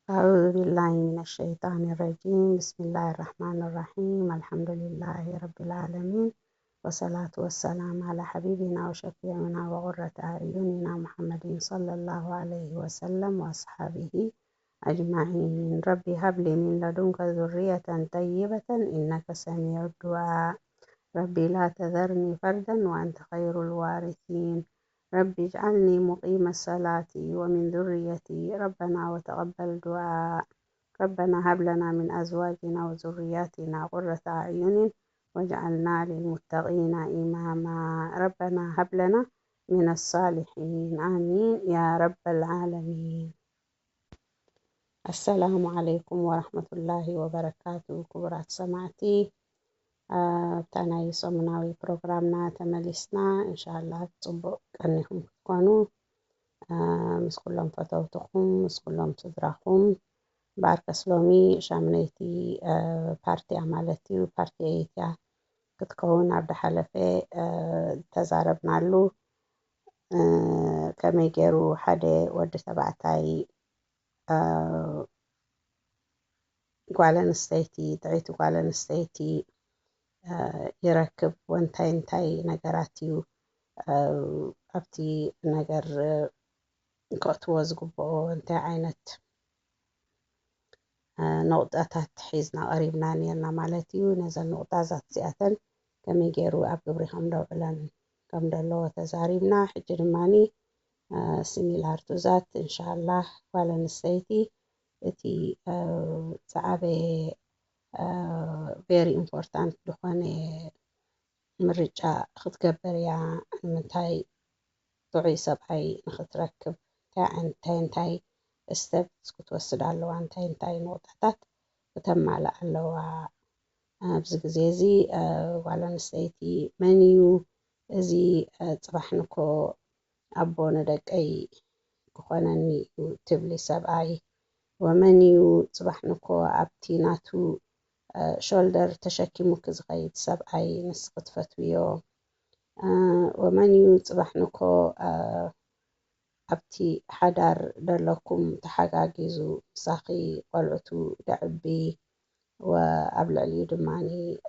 أعوذ بالله من الشيطان الرجيم بسم الله الرحمن الرحيم الحمد لله رب العالمين والصلاة والسلام على حبيبنا وشفيعنا وغرة أعيننا محمد صلى الله عليه وسلم وأصحابه أجمعين ربي هب لي من لدنك ذرية طيبة إنك سميع الدعاء ربي لا تذرني فردا وأنت خير الوارثين ربي اجعلني مقيم الصلاة ومن ذريتي ربنا وتقبل دعاء ربنا هب لنا من أزواجنا وذرياتنا قرة أعين واجعلنا للمتقين إماما ربنا هب لنا من الصالحين آمين يا رب العالمين. السلام عليكم ورحمة الله وبركاته كبرات سمعتي تناي صمناوي بروجرامنا تملسنا إن شاء الله تصبق أنكم تكونوا مس كلهم فتوتكم مس كلهم تدرخم بارك سلومي شامنيتي بارتي عمالتي وبارتي ايتيا كتكون عبد حلفة تزاربنا له كما يجروا حدا ود تبعتاي قالن ستيتي تعيتو قالن ستيتي يركب وانتاي نجراتيو أبتي نجر كأتوا زقبو انتاي عينت نقطات حيزنا قريبنا نيرنا مالتيو نزل نقطة ذات زياتن كم يجروا أب قبرهم دوبلن كم دلو تزاريبنا حجر ماني سيميلار ذات إن شاء الله ولا نسيتي إتي تعبي very important دخانة مرجع ختكبر يا منتاي طعي سبعي نختركب تاي استبت كتوسد على وان تاي نقطات وتم على اللوا بزغزيزي ولا نسيتي منيو زي صباحنكو أبو ندقي كخانني تبلي سبعي ومنيو صباحنكو أبتيناتو شولدر تشكيمو كزغيد سبعي نسقط فتويو ومنيو صباحنكو أبتي حدار دلكم تحقاقيزو ساقي قلعتو دعبي وأبلع لي دماني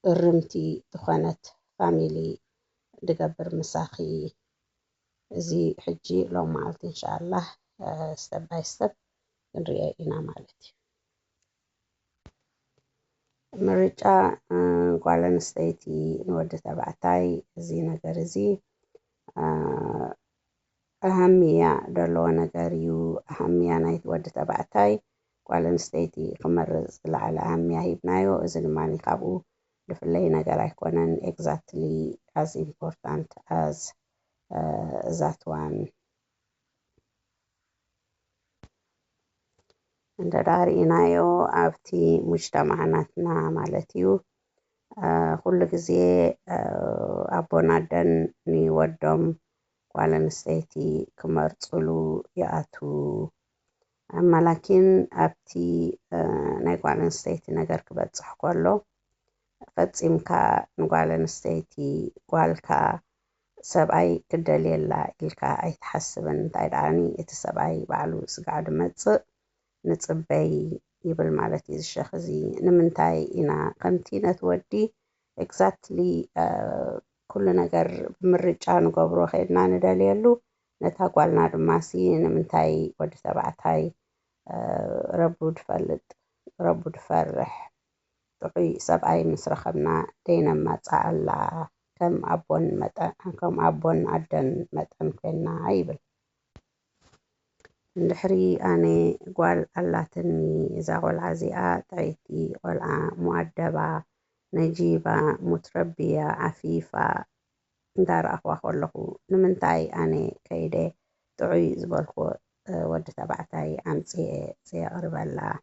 الرمتي دخانت فاميلي دقبر مساقي زي حجي لو معلت إن شاء الله step by step نريئنا مالتي مرجع قالن ستيتي نود تبعتاي زي نجرزي أهمية دلو نجاريو أهمية نايت ود تبعتاي قالن ستيتي كمرز على أهمية هيبنايو إذا ماني قابو لفلي نجار يكونن exactly as important as that one እንደዳሪናዮ ኣብቲ ሙጅተማዕናትና ማለትዩ ኩሉ ግዜ ኣቦናደን ንወዶም ጓል ኣንስተይቲ ክመርፅሉ ይኣቱ ኣማላኪን ኣብቲ ናይ ጓል ኣንስተይቲ ነገር ክበፅሕ ከሎ ፈፂምካ ንጓል ኣንስተይቲ ጓልካ ሰብኣይ ክደልየላ ኢልካ ኣይትሓስብን እንታይ ደኣኒ እቲ ሰብኣይ ባዕሉ ስጋዕ ድመፅእ نصبي يبل مالتي الشيخ زي نمنتاي إنا قمتي نتودي exactly كل نجار مرجعان قبرو خيرنا نداليلو نتاقوالنا دماسي نمنتاي ودي تبعتاي ربو دفلت ربو دفرح طعي سبعي مسرخبنا دينا ما تعالى كم أبون عدن متن كنا عيبل الحري أنا قال الله تني إذا قال عزياء تعيتي قال مؤدبة نجيبة متربية عفيفة دار أخوة خلقه نمنتاي أنا كيدة تعي زبالخو ود تبعتاي أمسي سيقرب الله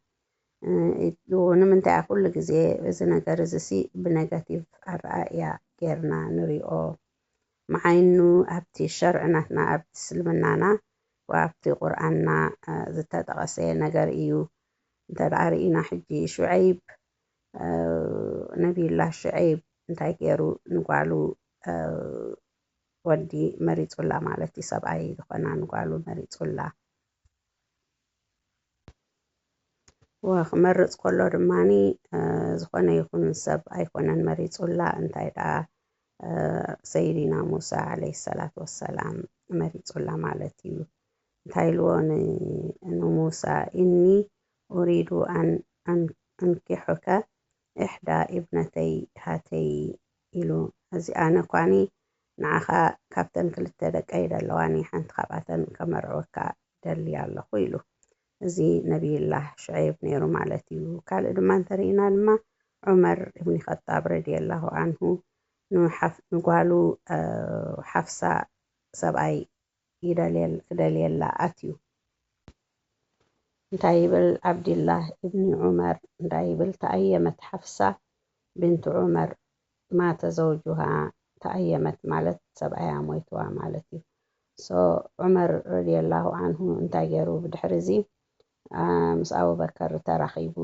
ونمنتاي كل جزء إذا نجرزسي بنيجاتيف الرأي كيرنا نريو مع إنه أبتي شرعنا أبتي سلمنا وابتي قرآننا زتتغسي نجر إيو تدعرينا حجي شعيب نبي الله شعيب انتاي كيرو نقالو ودي مريض الله مالتي سبعي دخنا نقالو مريض الله ወክመርፅ ከሎ ድማኒ ዝኾነ ይኹን ሰብ ኣይኮነን መሪፁላ እንታይ ደኣ ሰይድና ሙሳ ዓለይሂ ሰላቱ ወሰላም መሪፁላ ማለት እዩ። እንታይ ኢልዎ ንሙሳ ኢኒ ኡሪዱ ኣን አንኪሑከ ኢሕዳ ኢብነተይ ሃተይ ኢሉ እዚ ኣነ ኳኒ ንዓኻ ካብተን ክልተ ደቀይ ደለዋኒ ሓንቲ ካብኣተን ከመርዖካ ደሊ ኣለኹ ኢሉ እዚ ነቢይላህ ሹዐይብ ነይሩ ማለት እዩ። ካልእ ድማ እንተሪእና ድማ ዑመር እብኒ ኸጣብ ረዲየላሁ አንሁ ንጓሉ ሓፍሳ ሰብኣይ ክደልየላ ኣትዩ እንታይ ይብል ዓብድላህ እብኒ ዑመር እንታይ ይብል ተአየመት ሓፍሳ ብንቲ ዑመር ማተ ዘውጁሃ ተአየመት ማለት ሰብኣያ ሞይትዋ ማለት እዩ። ዑመር ረዲየላሁ አንሁ እንታይ ገይሩ ብድሕሪ እዚ ምስ አቡበከር ተራኺቡ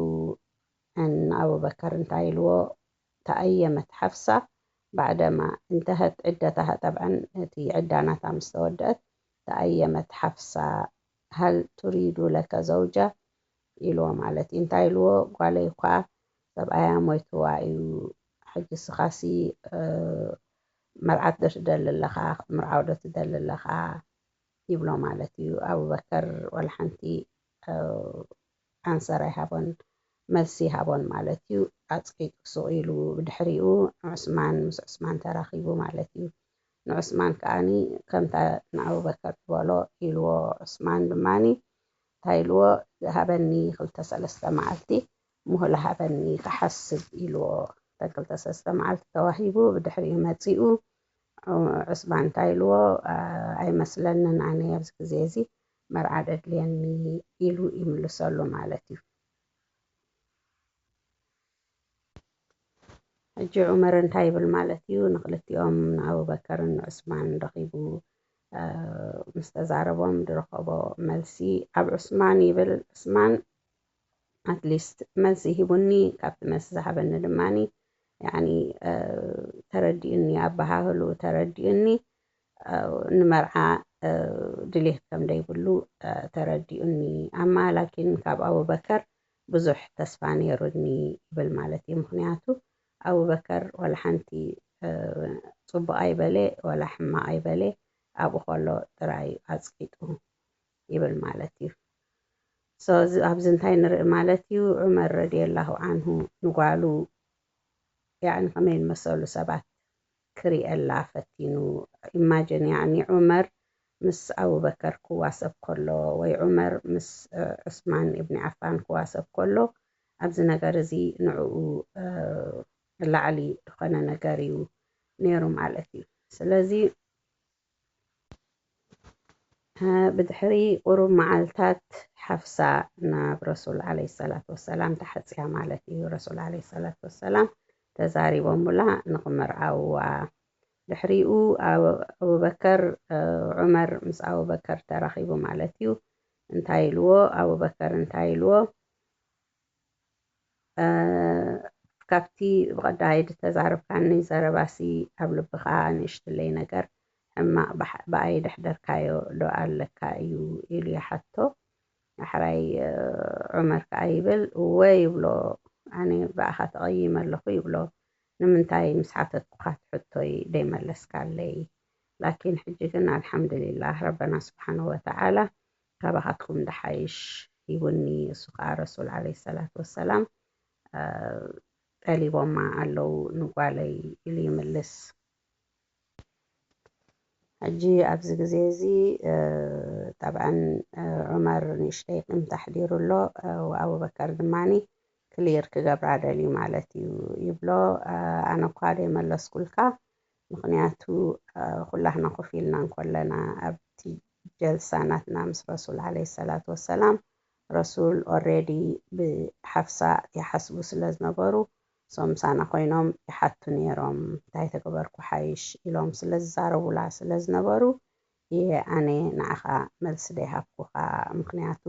አቡበከር እንታይ ኢልዎ ተአየመት ሓፍሳ ባዕደማ እንተሀት ዕደታሃ ጠብዐን እቲ ዕዳናታ ምስ ተወድአት ተአየመት ሓፍሳ ሃል ቱሪዱ ለከ ዘውጃ ኢልዎ ማለት እዩ። እንታይ ኢልዎ ጓለይ እኳ ሰብኣያ ሞይትዋ እዩ ሕጂ ስኻሲ መርዓት ዶ ትደሊ ኣለኻ ክትምርዓው ዶ ትደሊ ኣለኻ ይብሎ ማለት እዩ። አቡበከር ወላ ሓንቲ ኣንሰር ኣይሃቦን መልሲ ሃቦን ማለት እዩ። ኣፅቂጡ ስቕ ኢሉ ብድሕሪኡ ዑስማን ምስ ዑስማን ተራኺቡ ማለት እዩ። ንዑስማን ከዓኒ ከምታ ንአቡበከር ዝበሎ ኢልዎ ዑስማን ድማኒ እንታይ ኢልዎ ሃበኒ 2-3 መዓልቲ ሙህለ ሃበኒ ክሓስብ ኢልዎ 2-3 መዓልቲ ተዋሂቡ ብድሕሪኡ መፂኡ ዑስማን እንታይ ኢልዎ ኣይመስለንን ኣነ ኣብዚ ግዜ እዚ መርዓ ደድልየኒ ኢሉ ይምልሰሉ ማለት እዩ። ሕጂ ዑመር እንታይ ይብል ማለት እዩ ንክልቲኦም ንአቡበከርን ንዑስማን ረኺቡ ምስ ተዛረቦም ዝረኸቦ መልሲ ኣብ ዑስማን ይብል ዑስማን ኣትሊስት መልሲ ሂቡኒ ካብቲ መልሲ ዝሃበኒ ድማኒ ያኒ ተረዲኡኒ ኣባሃህሉ ተረዲኡኒ ንመርዓ ድሌት ከም ደይብሉ ተረዲኡኒ ኣማ ላኪን ካብ አቡበከር ብዙሕ ተስፋ ነይሩኒ ይብል ማለት እዩ። ምክንያቱ አቡበከር ወላ ሓንቲ ፅቡቕ ኣይበለ ወላ ሕማቕ ኣይበለ ኣብኡ ከሎ ጥራይ ኣፅቂጡ ይብል ማለት እዩ። ኣብዚ እንታይ ንርኢ ማለት እዩ ዑመር ረዲየላሁ አንሁ ንጓሉ ያኒ ከመይ ዝመሰሉ ሰባት ክሪአላ ፈቲኑ ኢማጅን ያኒ ዑመር ምስ አቡበከር ክዋሰብ ከሎ ወይ ዑመር ምስ ዑስማን እብኒ ዓፋን ክዋሰብ ከሎ ኣብዚ ነገር እዚ ንዕኡ ላዕሊ ዝኾነ ነገር እዩ ነይሩ ማለት እዩ። ስለዚ ብድሕሪ ቁሩብ መዓልታት ሓፍሳ ናብ ረሱል ዓለይሂ ሰላቱ ወሰላም ተሓፅያ ማለት እዩ። ረሱል ዓለይሂ ሰላቱ ወሰላም ተዛሪቦሙላ ንኽምርዓውዋ ድሕሪኡ አቡበከር ዑመር ምስ አቡበከር ተራኺቡ ማለት እዩ። እንታይ ኢልዎ አቡበከር እንታይ ኢልዎ ካብቲ ብቐዳይድ ተዛረብካኒ ዘረባሲ ኣብ ልብኻ ንእሽትለይ ነገር ሕማቕ ብኣይ ደሕደርካዮ ዶ ኣለካ እዩ ኢሉ ይሓቶ ኣሕራይ ዑመር ከዓ ይብል ወይ ይብሎ ኣነ ብኣኻ ተቐይመ ኣለኹ ይብሎ ንምንታይ ምስ ሓተትኩካ ትሕቶይ ደይመለስካለይ ላኪን ሕጂ ግን አልሓምዱሊላህ ረበና ስብሓነ ወተዓላ ካባኻትኩም ድሓይሽ ሂቡኒ እሱ ከዓ ረሱል ዓለይሂ ሰላቱ ወሰላም ጠሊቦማ ኣለው ንጓለይ ኢሉ ይምልስ። ሕጂ ኣብዚ ግዜ እዚ ጠብዓን ዑመር ንእሽተይ ቅምታሕ ዲሩ ኣሎ ወአቡበከር ድማኒ ክሊር ክገብራ ደልዩ ማለት እዩ ይብሎ ኣነ እኳ ደይመለስኩልካ ምክንያቱ ኩላህና ኮፍ ኢልና እንከለና ኣብቲ ጀልሳ ናትና ምስ ረሱል ዓለይሂ ሰላቱ ወሰላም ረሱል ኦልሬዲ ብሓፍሳ ይሓስቡ ስለ ዝነበሩ ሶም ሳና ኮይኖም ይሓቱ ነይሮም እንታይ ተገበርኩ ሓይሽ ኢሎም ስለ ዝዛረቡላ ስለ ዝነበሩ ይሄ ኣነ ንዓኻ መልሲ ደይሃብኩኻ ምክንያቱ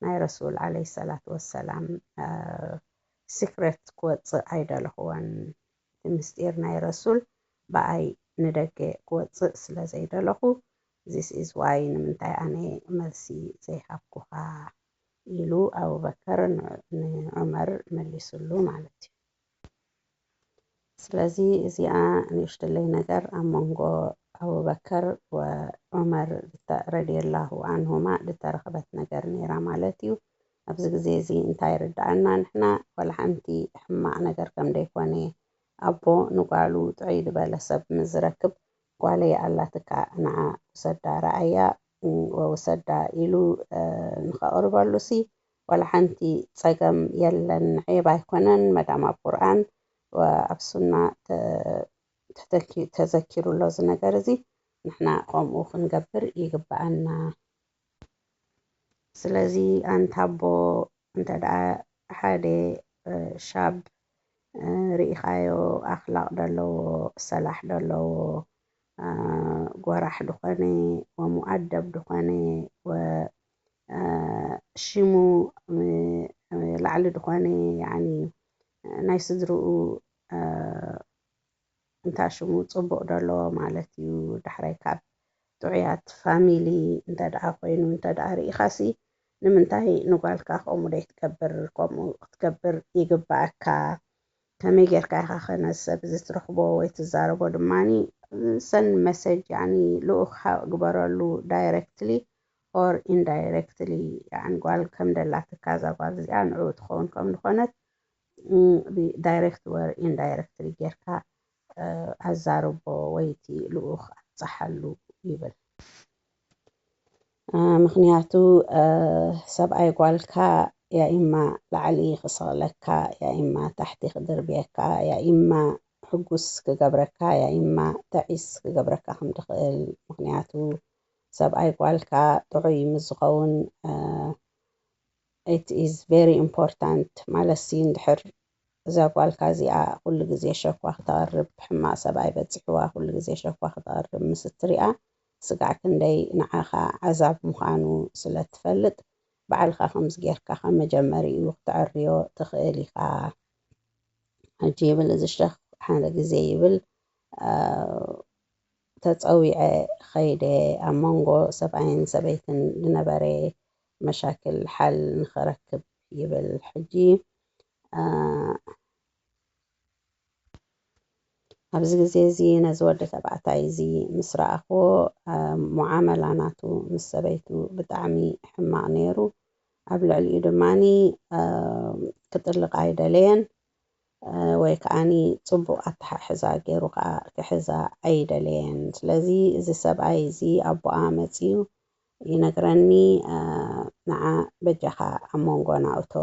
ናይ ረሱል ዓለይሂ ሰላቱ ወሰላም ሲክሬት ክወፅእ ኣይደለኽዎን እቲ ምስጢር ናይ ረሱል ብኣይ ንደገ ክወፅእ ስለ ዘይደለኹ ዚስ ኢዝ ዋይ ንምንታይ ኣነ መልሲ ዘይሃብኩኻ ኢሉ አቡበከር ንዑመር መሊሱሉ ማለት እዩ። ስለዚ እዚኣ ንእሽተለይ ነገር ኣብ መንጎ አቡበከር ወዑመር ረዲየላሁ አንሁማ ዝተረኸበት ነገር ነይራ ማለት እዩ። ኣብዚ ግዜ እዚ እንታይ ይርዳእና ንሕና ወላ ሓንቲ ሕማቕ ነገር ከም ደይኮነ ኣቦ ንጓሉ ጥዑይ ዝበለ ሰብ ምዝረክብ ጓለይ ኣላትካ ንዓ ውሰዳ ረኣያ ወውሰዳ ኢሉ ንኸቕርበሉ ሲ ወላ ሓንቲ ፀገም የለን ዔብ ኣይኮነን መዳም ኣብ ቁርኣን ኣብ ሱና ተዘኪሩሎ እዚ ነገር እዚ ንሕና ከምኡ ክንገብር ይግባአና። ስለዚ ኣንታ ኣቦ እንተደኣ ሓደ ሻብ ርኢኻዮ ኣኽላቕ ዘለዎ ሰላሕ ዘለዎ ጎራሕ ድኾነ ወሙኣደብ ድኾነ ሽሙ ላዕሊ ድኾነ ያዕኒ ናይ ስድርኡ እንታይ ሽሙ ፅቡቕ ዘለዎ ማለት እዩ። ዳሕራይ ካብ ጥዑያት ፋሚሊ እንተደኣ ኮይኑ እንተደኣ ርኢኻሲ ንምንታይ ንጓልካ ከምኡ ደይትገብር ከምኡ ክትገብር ይግባአካ። ከመይ ጌርካ ኢኻ ኸ ነዚ ሰብ እዚ ትረኽቦ ወይ ትዛረቦ ድማኒ ሰን መሰጅ ያዕኒ ልኡኽ ግበረሉ ዳይሬክትሊ ኦር ኢንዳይሬክትሊ ያዕኒ ጓል ከም ደላትካ እዛ ጓል እዚኣ ንዑ ትኸውን ከም ዝኾነት ዳይሬክት ወር ኢንዳይሬክትሊ ጌርካ ኣዛርቦ ወይቲ ልኡኽ ኣትፀሓሉ ይብል። ምክንያቱ ሰብኣይ ጓልካ ያኢማ ላዕሊ ክሰቕለካ ያኢማ ታሕቲ ክድርብየካ ያኢማ ሕጉስ ክገብረካ ያኢማ ተዒስ ክገብረካ ከም ትኽእል። ምክንያቱ ሰብኣይ ጓልካ ጥዑይ ምስዝኸውን ኢት ኢዝ ቬሪ ኢምፖርታንት ማለት ሲ እንድሕር እዛ ጓልካ እዚኣ ኩሉ ግዜ ሸኳ ክተቕርብ ሕማቕ ሰብኣይ በፂሕዋ ኩሉ ግዜ ሸኳ ክተቕርብ ምስ እትሪኣ ስጋዕ ክንደይ ንዓኻ ዓዛብ ምዃኑ ስለ ትፈልጥ ባዕልካ ከምዚ ጌርካ ከም መጀመሪኡ ክትዕርዮ ትኽእል ኢኻ። ሕጂ ይብል እዚ ሸኽ ሓደ ግዜ ይብል ተፀዊዐ ኸይደ ኣብ መንጎ ሰብኣይን ሰበይትን ዝነበረ መሻክል ሓል ንኽረክብ ይብል። ሕጂ ኣብዚ ግዜ እዚ ነዚ ወዲ ተባዕታይ እዚ ምስ ረኣኽዎ ሙዓመላ ናቱ ምስ ሰበይቱ ብጣዕሚ ሕማቕ ነይሩ። ኣብ ልዕሊኡ ድማኒ ክጥልቕ ኣይደለየን ወይ ከዓኒ ፅቡቕ ኣተሓሕዛ ገይሩ ከዓ ክሕዛ ኣይደለየን። ስለዚ እዚ ሰብኣይ እዚ ኣቦኣ መፂኡ ይነግረኒ ንዓ በጃኻ ኣብ መንጎና እቶ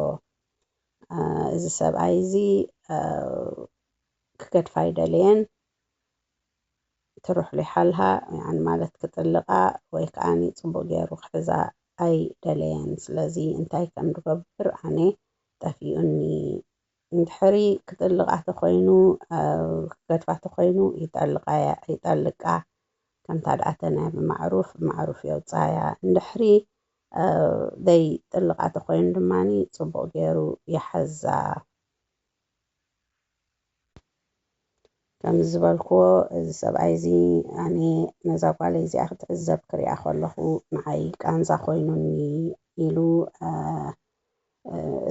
እዚ ሰብኣይ እዚ ክገድፋ ኣይደለየን ትሩሕ ሊሓልሃ ያዕኒ ማለት ክጥልቓ ወይ ከዓኒ ፅቡቕ ገይሩ ክሕዛ ኣይደለየን። ስለዚ እንታይ ከም ዝገብር ኣነ ጠፊኡኒ እንድሕሪ ክጥልቃ ተኮይኑ ክገድፋ ተኮይኑ ይጠልቃ ከምታ ደኣተና ብማዕሩፍ የውፃያ እንድሕሪ ደይ ጥልቃ ተኮይኑ ድማኒ ፅቡቕ ገይሩ ይሓዛ። ከም ዝበልክዎ እዚ ሰብኣይ እዚ ኣነ ነዛ ጓል እዚኣ ክትዕዘብ ክሪኣ ከለኹ ንዓይ ቃንዛ ኮይኑኒ ኢሉ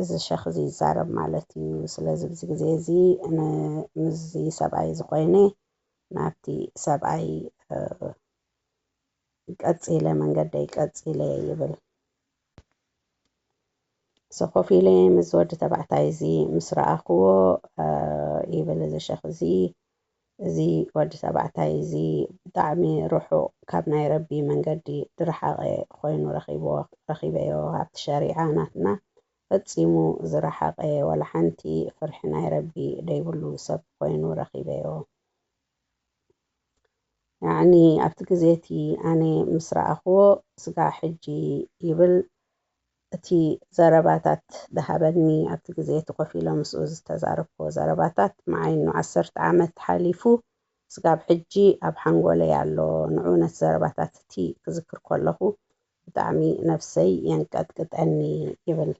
እዚ ሸኽ እዚ ይዛረብ ማለት እዩ። ስለዚ ብዚ ግዜ እዚ ምዚ ሰብኣይ ዝኾይነ ናብቲ ሰብኣይ ቀፂለ መንገደይ ቀፂለ ይብል። ኮፍ ኢለ ምስ ወዲ ተባዕታይ እዚ ምስ ረኣኽዎ ይብል እዚ ሸኽ እዚ ወዲ ተባዕታይ እዚ ብጣዕሚ ርሑቕ ካብ ናይ ረቢ መንገዲ ዝረሓቐ ኮይኑ ረኺበዮ ኣብቲ ሸሪዓ ናትና ፈፂሙ ዝረሓቐ ወላ ሓንቲ ፍርሒ ናይ ረቢ ደይብሉ ሰብ ኮይኑ ረኺበዮ። ያዕኒ ኣብቲ ግዜ እቲ ኣነ ምስ ረኣኽዎ ስጋዕ ሕጂ ይብል እቲ ዘረባታት ዝሃበኒ ኣብቲ ግዜ እቲ ኮፍ ኢሎም ምስኡ ዝተዛረብኮ ዘረባታት መዓይኑ 10 ዓመት ሓሊፉ ስጋብ ሕጂ ኣብ ሓንጎለይ ኣሎ። ንዑ ነቲ ዘረባታት እቲ ክዝክር ከለኹ ብጣዕሚ ነፍሰይ የንቀጥቅጠኒ ይብል።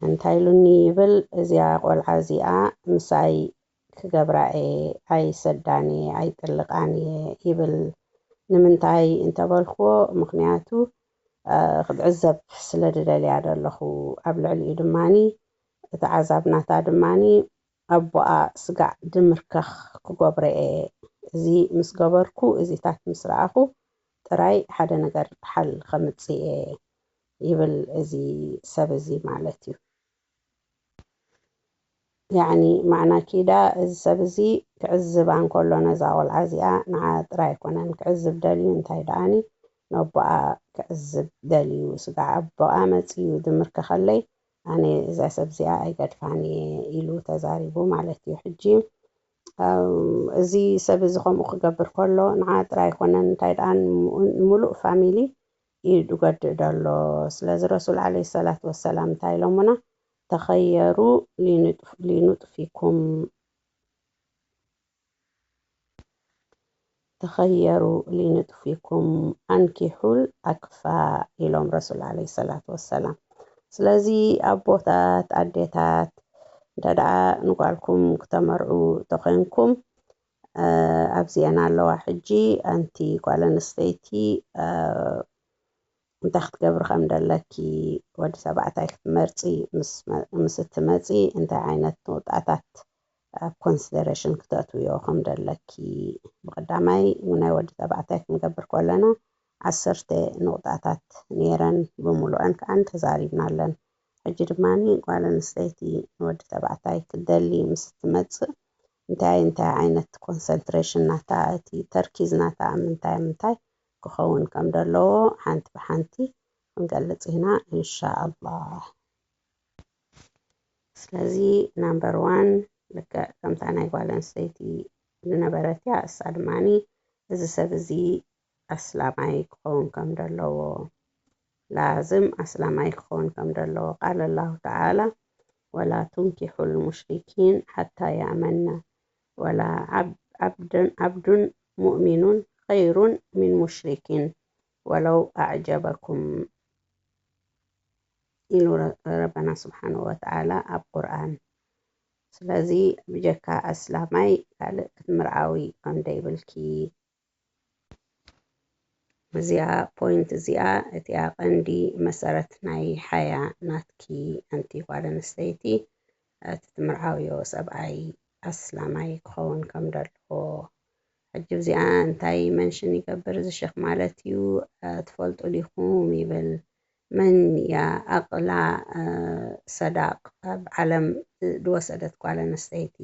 እንታይ ኢሉኒ ይብል እዚኣ ቆልዓ እዚኣ ምሳይ ክገብራ ኣይሰዳኒ ኣይጥልቃኒ ይብል። ንምንታይ እንተበልክዎ ምክንያቱ ክትዕዘብ ስለ ድደልያ ዘለኹ ኣብ ልዕሊኡ ድማኒ እቲ ዓዛብ ናታ ድማኒ ኣቦኣ ስጋዕ ድምርከኽ ክገብሮ እየ እዚ ምስ ገበርኩ እዚታት ምስ ረኣኹ ጥራይ ሓደ ነገር ሓል ከምፅእ እየ ይብል እዚ ሰብ እዚ ማለት እዩ ያዕኒ ማዕና ኪዳ እዚ ሰብ እዚ ክዕዝባ እንከሎ ነዛ ቆልዓ እዚኣ ንዓ ጥራይ ኣይኮነን ክዕዝብ ደልዩ እንታይ ደኣኒ ነቦኣ ክዕዝብ ደልዩ ስጋዕ ኣቦኣ መፅኡ ድምርከኸለይ ኣነ እዛ ሰብ እዚኣ ኣይገድፋን ኢሉ ተዛሪቡ ማለት እዩ ሕጂ እዚ ሰብ እዚ ከምኡ ክገብር ከሎ ንዓ ጥራይ ኣይኮነን እንታይ ደኣ ሙሉእ ፋሚሊ ኢዱ ገድእ ደሎ ስለዚ ረሱል ዓለይሂ ሰላቱ ወሰላም እንታይ ኢሎሙና ተኸየሩ ሊኑጥፊኩም ኣንኪሑል ኣክፋ ኢሎም ረሱል ዓለይሂ ሰላቱ ወሰላም ስለዚ ኣቦታት ኣዴታት እንተደኣ ንጓልኩም ክተመርዑ ተኮይንኩም ኣብዚአን ኣለዋ ሕጂ ኣንቲ ጓል ኣንስተይቲ እንታይ ክትገብሪ ከም ዘለኪ ወዲ ተባዕታይ ክትመርፂ ምስ እትመፂ እንታይ ዓይነት መውጣእታት ኣብ ኮንሲደሬሽን ክተእትውዮ ከም ዘለኪ ብቀዳማይ ናይ ወዲ ተባዕታይ ክንገብር ከለና 10 ነቁጣታት ነይረን ብምሉአን ከዓን ተዛሪብና ኣለና ሕጂ ድማኒ ጓል ኣንስተይቲ ንወዲ ተባዕታይ ክደሊ ምስ እትመፅእ እንታይ ዓይነት ኮንሰንትሬሽን ናታ እቲ ተርኪዝ ናታ ምንታይ ክኸውን ከም ዘለዎ ሓንቲ ብሓንቲ ክንገልፅ ኢና ኢንሻአላህ ስለዚ ናምበር 1 ልክዕ ከምታ ናይ ጓል ኣንስተይቲ ዝነበረት እያ እሳ ድማኒ እዚ ሰብ እዚ ኣስላማይ ክኸውን ከም ዘለዎ لازم أسلامي كون كم دلو قال الله تعالى ولا تنكحوا المشركين حتى يأمننا ولا عبد مؤمن خير من مشرك ولو أعجبكم إلى ربنا سبحانه وتعالى القرآن سلازي بجكا أسلامي قال مرعوي كم ديبلكي እዚኣ ፖይንት እዚኣ እቲኣ ቀንዲ መሰረት ናይ ሓያ ናትኪ ኣንቲ ጓል ኣንስተይቲ እቲ ትምርዓውዮ ሰብኣይ ኣስላማይ ክኸውን ከም ዘለዎ ሕጂ እዚኣ እንታይ መንሽን ይገብር እዚ ሸኽ ማለት እዩ ትፈልጡ ዲኹም ይብል መን ያ ኣቕላ ሰዳቅ ኣብ ዓለም ድወሰደት ጓል ኣንስተይቲ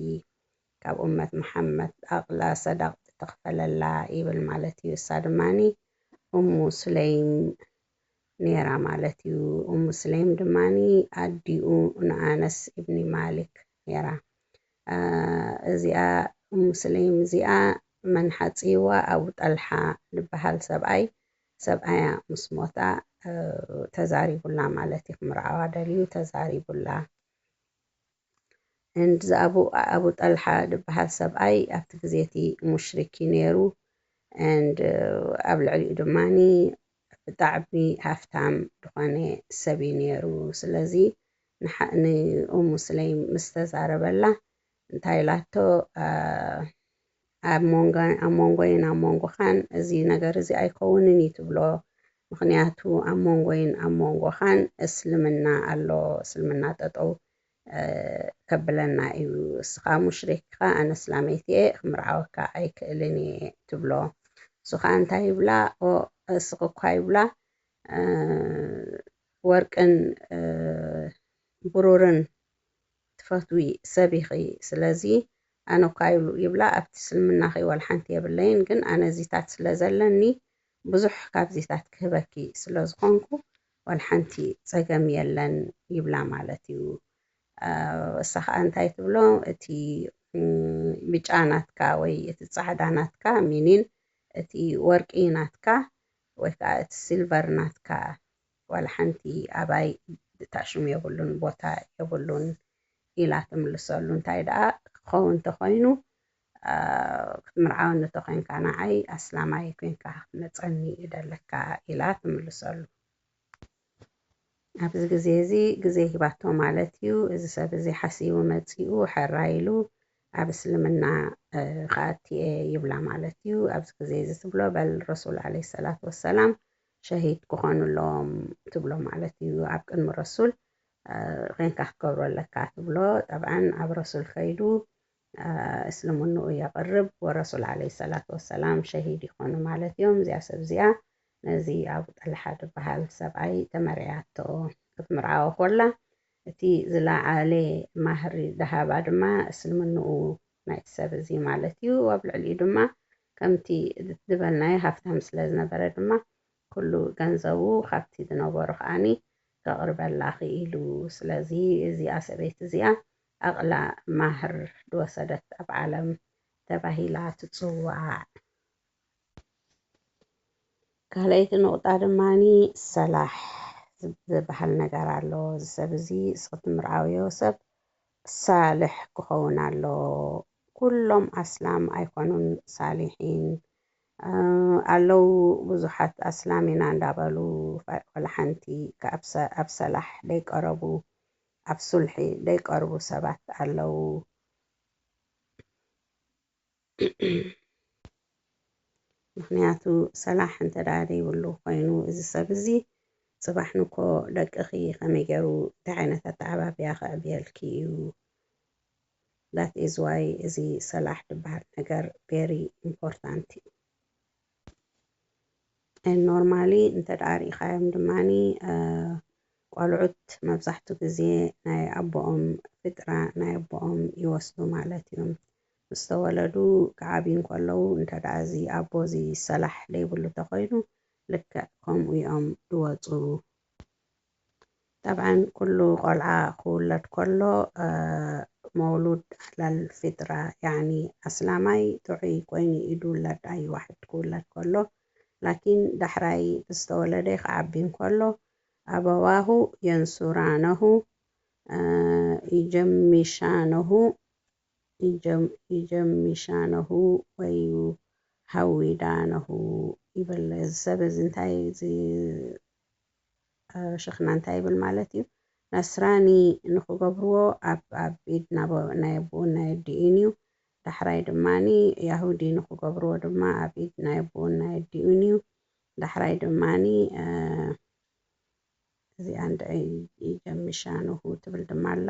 ካብ ኡመት መሓመድ ኣቕላ ሰዳቅ ተኽፈለላ ይብል ማለት እዩ እሳ ድማኒ أم سليم نيرا مالتيو أم سليم دماني أديو نأنس ابن مالك نيرا زيا أم سليم زيا من حتيوا أو طلحة لبهال سبعي مسموتا تزاري بلا مالتي مرعوا دليو تزاري بلا عند أبو طلحة لبهال سبعي أفتكزيتي مشركي نيرو and أبلع دماني بتعبي هفتام دخاني سبينيرو سلازي نحقني أم سليم مستزارة بلا انتايلاتو أمونغو خان زي نجار زي أيكونني تبلو مخنياتو أمونغو خان اسلمنا الله اسلمنا تطو كبلنا إيو سخا مشركة أنا اسلاميتي مرعوكا أيكلني تبلو سخان تايبلا أو سخوكايبلا وركن برورن تفتوي سبيخي سلازي أنا كايبلو يبلا أبتسلمنا خي والحانتي يبلين جن أنا زيتات سلازلني بزح كاب زيتات كهبكي سلازخونكو والحانتي تساقم يلن يبلا مالتيو السخ أنتاي تبلو اتي بيجاناتك وي اتتصاحداناتك منين اتي ورقيناتك ويكا اتسيلفرناتك والحانتي أباي تاشم يبلون بوتا يبلون إلا تملسولون تايدا خون تخوينو مرعاون تخوين كان عي أسلامي يكون كهنتعني إدالك إلا تملسولون ኣብዚ ግዜ እዚ ግዜ ሂባቶ ማለት እዩ እዚ ሰብ እዚ ሓሲቡ መፂኡ ሓራይሉ ኣብ እስልምና ከኣትየ ይብላ ማለት እዩ ኣብዚ ግዜ እዚ ትብሎ በል ረሱል ዓለይሂ ሰላቱ ወሰላም ሸሂድ ክኾኑሎም ትብሎ ማለት እዩ ኣብ ቅድሚ ረሱል ኮንካ ክትገብረለካ ትብሎ ጠብዓን ኣብ ረሱል ከይዱ እስልምንኡ የቕርብ ወረሱል ዓለይሂ ሰላቱ ወሰላም ሸሂድ ይኾኑ ማለት እዮም። እዚኣ ሰብ እዚኣ ነዚ ኣብ ጠልሓ ዝበሃል ሰብኣይ ተመርያቶ ክትምርዓዎ ኮላ እቲ ዝለዓለ ማህሪ ደሃባ ድማ እስልምንኡ ናይቲ ሰብ እዚ ማለት እዩ። ኣብ ልዕሊኡ ድማ ከምቲ ዝበልናዮ ሃፍታም ስለ ዝነበረ ድማ ኩሉ ገንዘቡ ካብቲ ዝነበሩ ከዓኒ ከቕርበላ ክኢሉ ስለዚ እዚኣ ሰበይቲ እዚኣ ኣቕላ ማህር ዝወሰደት ኣብ ዓለም ተባሂላ ትፅዋዕ። ካልአይቲ ንቑጣ ድማኒ ሰላሕ ዝበሃል ነገር ኣሎ። እዚ ሰብ እዚ እስክትምርዓውዮ ሰብ ሳልሕ ክኸውን ኣሎ። ኩሎም ኣስላም ኣይኮኑን ሳሊሒን ኣለው። ብዙሓት ኣስላም ኢና እንዳበሉ ወላ ሓንቲ ኣብ ሰላሕ ደይቀረቡ ኣብ ሱልሒ ደይቀርቡ ሰባት ኣለው። ምክንያቱ ሰላሕ እንተዳ ደይብሉ ኮይኑ እዚ ሰብ እዚ ፅባሕ ንኮ ደቅኺ ከመይ ገይሩ እንታይ ዓይነት ኣተዓባብያ ከዕብየልኪ እዩ። ዳት ኢዝ ዋይ እዚ ሰላሕ ዝበሃል ነገር ቬሪ ኢምፖርታንት እዩ። ኖርማሊ እንተዳ ሪኢኻዮም ድማኒ ቆልዑት መብዛሕትኡ ግዜ ናይ ኣቦኦም ፍጥራ ናይ ኣቦኦም ይወስዱ ማለት እዮም። ምስ ተወለዱ ክዓብዩ ከለው እንተዳ እዚ ኣቦ እዚ ሰላሕ ደይብሉ እንተኮይኑ ልክዕ ከምኡ እዮም ዝወፁ። ጠብዓን ኩሉ ቆልዓ ክውለድ ከሎ መውሉድ ዓላል ፍጥራ ያዕኒ ኣስላማይ ጥዑይ ኮይኑ እዩ ዝውለድ ኣይዋሕድ ክውለድ ከሎ ላኪን ዳሕራይ ዝተወለደ ክዓቢ ከሎ ኣበዋሁ የንሱራነሁ ይጀሚሻነሁ ወይ ሃዊዳነሁ ይብል። እዚ ሰብ እዚ እንታይ ሽኽና እንታይ ይብል ማለት እዩ። ነስራኒ ንክገብርዎ ኣብ ኢድ ናይ ኣቦኡን ናይ ኣዲኡን እዩ። ዳሕራይ ድማኒ ያሁዲ ንክገብርዎ ድማ ኣብ ኢድ ናይ ኣቦኡን ናይ ኣዲኡን እዩ። ዳሕራይ ድማኒ እዚኣ እንታይ ይጀሚሻነሁ ትብል ድማ ኣላ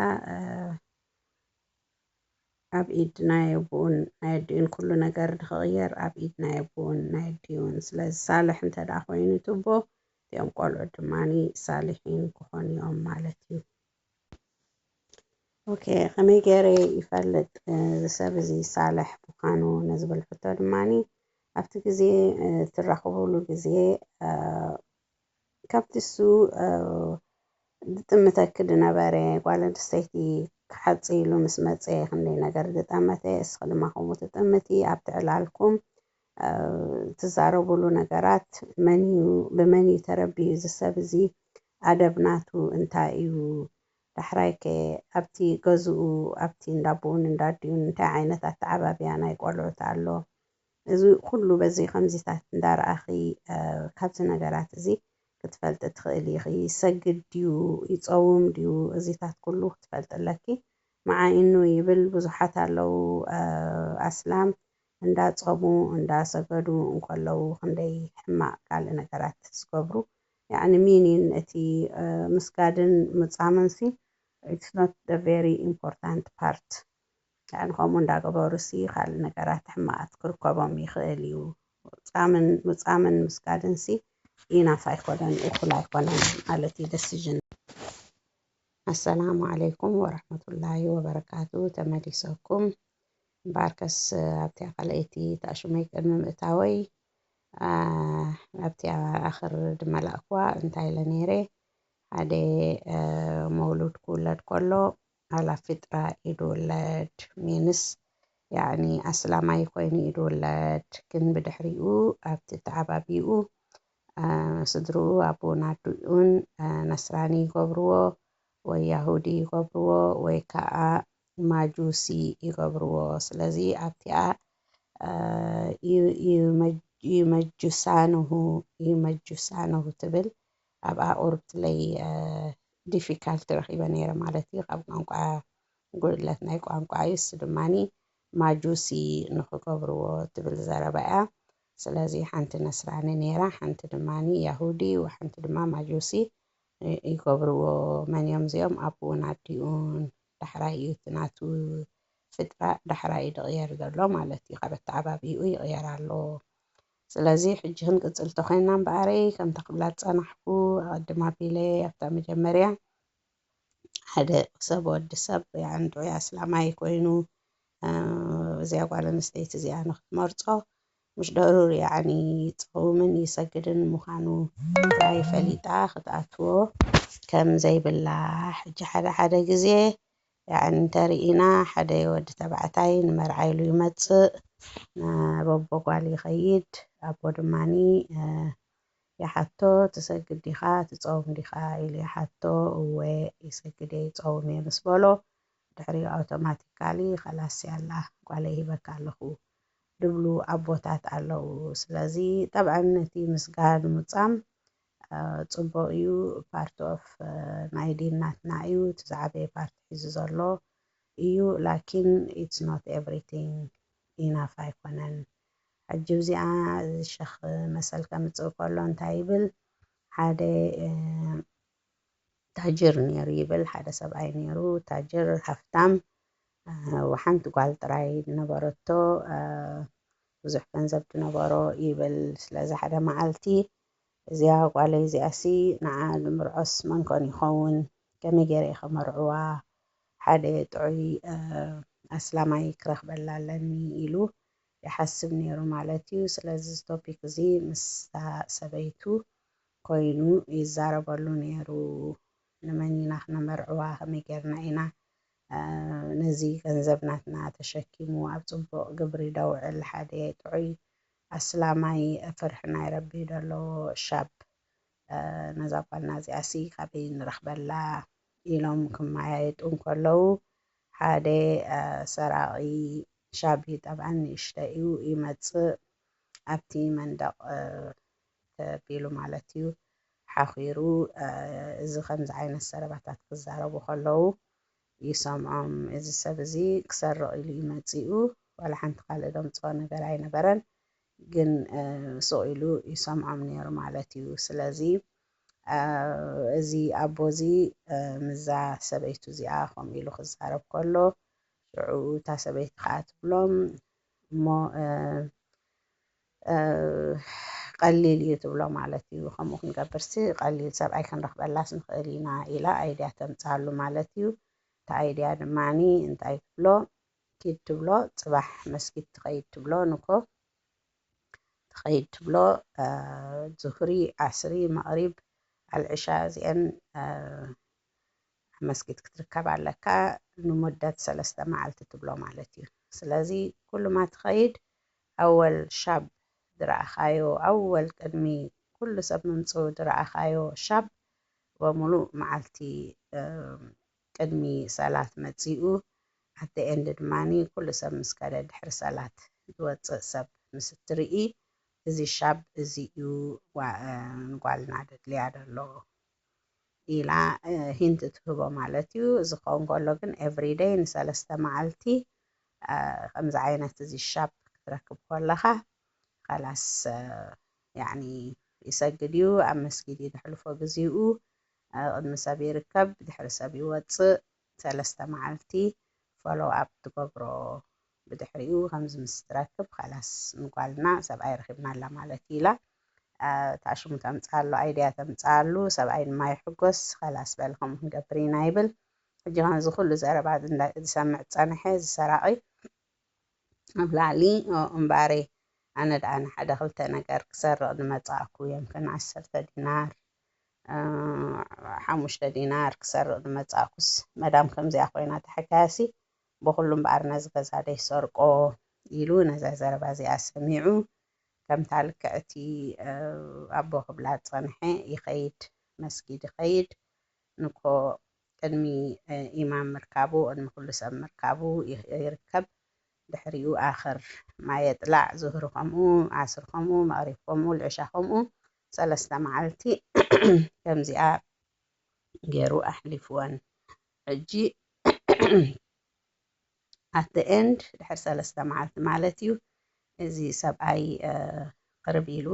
ኣብ ኢድ ናይ ኣቦኡን ናይ ኣዲኡን ኩሉ ነገር ንክቕየር ኣብ ኢድ ናይ ኣቦኡን ናይ ኣዲኡን። ስለዚ ሳልሕ እንተዳ ኮይኑ ትቦ እቲኦም ቆልዑ ድማኒ ሳሊሒን ክኾኑ እዮም ማለት እዩ። ኦኬ ከመይ ገይረ ይፈልጥ እዚ ሰብ እዚ ሳልሕ ምዃኑ ንዝብል ሕቶ ድማኒ ኣብቲ ግዜ ትራኸብሉ ግዜ ካብቲ እሱ ዝጥምተኪ ዝነበረ ጓል ኣንስተይቲ ክሓፂሉ ምስ መፀ ክንደይ ነገር ዝጠመተ እስኺ ድማ ከምኡ ትጥምቲ ኣብቲ ዕላልኩም ትዛረብሉ ነገራት ብመን እዩ ተረቢዩ እዚ ሰብ እዚ ኣደብናቱ እንታይ እዩ። ዳሕራይ ከ ኣብቲ ገዝኡ ኣብቲ እንዳቦኡን እንዳዲኡን እንታይ ዓይነት ኣተዓባብያ ናይ ቆልዑት ኣሎ። እዚ ኩሉ በዚ ከምዚታት እንዳረኣኺ ካብዚ ነገራት እዚ ክትፈልጥ ትኽእል ኢኺ። ይሰግድ ድዩ ይፀውም ድዩ እዚታት ኩሉ ክትፈልጥለኪ መዓይኑ ይብል ብዙሓት ኣለው ኣስላም እንዳፀሙ እንዳሰገዱ እንከለው ክንደይ ሕማቅ ካልእ ነገራት ዝገብሩ ያዕኒ ሚኒን እቲ ምስጋድን ምፃምን ሲ ኢትስ ኖት ደ ቬሪ ኢምፖርታንት ፓርት ያዕኒ ከምኡ እንዳገበሩሲ ካልእ ነገራት ሕማቃት ክርከቦም ይኽእል እዩ። ምፃምን ምስጋድን ሲ ኢናፍ ኣይኮነን እኩል ኣይኮነን ማለት እዩ ደሲዥን። አሰላሙ ዓለይኩም ወረሕመቱላሂ ወበረካቱ። ተመሊሰኩም ባርከስ ኣብቲ ካልአይቲ ተኣሽመይ ቅድሚ ምእታወይ ኣብቲ ኣኽር ድመላእክዋ እንታይ ኢለ ነይረ ሓደ መውሉድ ክውለድ ከሎ ኣላ ፍጥራ እዩ ዝውለድ ሚንስ ያዕኒ ኣስላማይ ኮይኑ እዩ ዝውለድ ግን ብድሕሪኡ ኣብቲ ተዓባቢኡ ስድርኡ ኣቦኡን ኣዲኡን ነስራኒ ይገብርዎ ወይ ያሁዲ ይገብርዎ ወይ ከዓ ማጁሲ ይገብርዎ። ስለዚ ኣብቲኣ ይመጁሳነሁ ትብል ኣብኣ ቁርብትለይ ዲፊካልቲ ረኺበ ነይረ ማለት እዩ። ካብ ቋንቋ ጉድለት ናይ ቋንቋ እዩ። እሱ ድማኒ ማጁሲ ንክገብርዎ ትብል ዘረባ እያ። ስለዚ ሓንቲ ነስራኒ ነይራ ሓንቲ ድማኒ ያሁዲ ወሓንቲ ድማ ማጁሲ ይገብርዎ መን እዮም እዚኦም ኣቦን ኣዲኡን ዳሕራይ እዩ እቲ ናቱ ፍጥራ ዳሕራይ ድቕየር ዘሎ ማለት እዩ ካብ ኣተዓባቢኡ ይቕየር ኣሎ ስለዚ ሕጂ ክንቅፅል ተኮይንና እምበኣረይ ከምቲ ክብላት ፀናሕኩ ኣቐድማ ኣቢለ ኣብታ መጀመርያ ሓደ ሰብ ወዲ ሰብ ጥዑይ ኣስላማይ ኮይኑ እዚኣ ጓል ኣንስተይቲ እዚኣ ንክትመርፆ مش ضروري يعني تصومن يسجدن مخانو راي فليطا خطأتو كم زي بالله حدا جزي يعني ترينا حدا يود تبعتاي نمرعيلو يمتص بابو قال يخيد أبو دماني يا حتى تسجد ديخا تصوم ديخا إلي حتى ويسجد يتصوم يمسبولو دحري أوتوماتيكالي خلاص يلا قال يبكى له ድብሉ ኣቦታት ኣለው ስለዚ طبعا ነቲ ምስጋድ ምጻም ጽቡቕ እዩ ፓርት ኦፍ ናይ ዲናትና እዩ ትዛዕበየ ፓርቲ ሒዙ ዘሎ እዩ ላኪን ኢትስ ኖት ኤቭሪቲንግ ኢናፍ ኣይኮነን ሕጂ እዚኣ ሸኽ መሰል ከምፅእ ከሎ እንታይ ይብል ሓደ ታጅር ነይሩ ይብል ሓደ ሰብኣይ ነይሩ ታጅር ሃፍታም وحنت ጓል ጥራይ ነበረቶ ብዙሕ ገንዘብ ትነበሮ ይብል ስለዚ ሓደ መዓልቲ እዚኣ ጓለይ እዚኣሲ ንዓ ንምርዖስ መን ኮን ይኸውን ከመይ ገይረ ከመርዕዋ ሓደ ጥዑይ ኣስላማይ ክረኽበላ ኣለኒ ኢሉ ይሓስብ ነይሩ ማለት እዩ ስለዚ ቶፒክ እዚ ምስ ሰበይቱ ኮይኑ ይዛረበሉ ነይሩ ንመን ኢና ክነመርዕዋ ከመይ ጌርና ኢና ነዚ ገንዘብናትና ተሸኪሙ ኣብ ጽቡቕ ግብሪ ደውዕል ሓደ ጥዑይ ኣስላማይ ፍርሒ ናይ ረቢ ደሎ ሻብ ነዛ ጓልና እዚኣሲ ካበይ ንረኽበላ ኢሎም ክመያየጡ እንከለዉ ሓደ ሰራቒ ሻቢ ጠብዓን ንእሽተይ እዩ ይመጽእ ኣብቲ መንደቕ ተቢሉ ማለት እዩ ሓኺሩ እዚ ከምዚ ዓይነት ሰረባታት ክዛረቡ ከለዉ ይሰምዖም እዚ ሰብ እዚ ክሰርቕ ኢሉ ይመጺኡ ዋላ ሓንቲ ካልእ ደምፅኦ ነገር ኣይነበረን ግን ስቕ ኢሉ ይሰምዖም ነይሩ ማለት እዩ ስለዚ እዚ ኣቦ እዚ ምዛ ሰበይቱ እዚኣ ከምኡ ኢሉ ክዛረብ ከሎ ሽዑ እታ ሰበይቲ ከዓ ትብሎም እሞ ቀሊል እዩ ትብሎ ማለት እዩ ከምኡ ክንገብርሲ ቀሊል ሰብኣይ ክንረኽበላስ ንኽእል ኢና ኢላ ኣይድያ ተምፅኣሉ ማለት እዩ እቲ ኣይድያ ድማኒ እንታይ ትብሎ ኪድ ትብሎ ፅባሕ መስጊድ ትኸይድ ትብሎ ንኮ ትኸይድ ትብሎ ዙሁሪ ዓስሪ መቕሪብ ኣልዕሻ እዚአን መስጊድ ክትርከብ ኣለካ ንሙደት 3 መዓልቲ ትብሎ ማለት እዩ ስለዚ ኩሉ ማ ትኸይድ ኣወል ሻብ ድረኣኻዮ ኣወል ቅድሚ ኩሉ ሰብ ምምፅኡ ድረኣኻዮ ሻብ ወሙሉእ መዓልቲ ቅድሚ ሰላት መፂኡ ኣቲ ኤንድ ድማኒ ኩሉ ሰብ ምስ ከደ ድሕሪ ሰላት ዝወፅእ ሰብ ምስ ትርኢ እዚ ሻብ እዚ እዩ ጓልና ደድልያ ደሎ ኢላ ሂንት ትህቦ ማለት እዩ እዚ ክኸውን ከሎ ግን ኤቭሪዴይ ንሰለስተ መዓልቲ ከምዚ ዓይነት እዚ ሻብ ክትረክብ ከለኻ خلاص يعني يسجد እዩ ኣብ መስጊድ ድሕልፎ ግዚኡ ቅድሚ ሰብ ይርከብ ድሕሪ ሰብ ይወፅእ 3 መዓልቲ ፎሎ ኣፕ ትገብሮ ብድሕሪኡ ከምዚ ምስ ትረክብ خلاص ንጓልና ሰብኣይ ረኺብና ኣላ ማለት ኢላ ታሽሙ ተምፅኣሉ ኣይድያ ተምፅኣሉ ሰብኣይ ድማ ይሕጎስ خلاص በልኩም ክንገብር ኢና ይብል ሕጂ ከምዚ ኩሉ ዘረባ ዝሰምዕ ፀንሐ ዝሰራቒ ኣብ ላዕሊ እምበኣረይ ኣነ ደኣ ንሓደ ክልተ ነገር ክሰርቕ ንመጻእኩ የምክን 10 ዲናር 5 ዲናር ክሰርቕ ንመጻእኩስ መዳም ከምዚኣ ኮይና ተሓካያሲ ብኩሉ እምበኣር ነዚ ገዛ ደይሰርቆ ኢሉ ነዛ ዘረባ እዚኣ ሰሚዑ ከምታ ልክዕቲ ኣቦ ክብላ ፀንሐ ይኸይድ መስጊድ ይኸይድ ንኮ ቅድሚ ኢማም ምርካቡ ቅድሚ ኩሉ ሰብ ምርካቡ ይርከብ ድሕሪኡ ኣኽር ما يطلع ظهر خمو عصر خمو مغرب خمو العشاء خمو 3 መዓልቲ ከምዚኣ ገይሩ ኣሕሊፍወን ሕጂ at the end ድሕሪ 3 መዓልቲ ማለት እዩ እዚ ሰብኣይ ቅርብ ኢሉ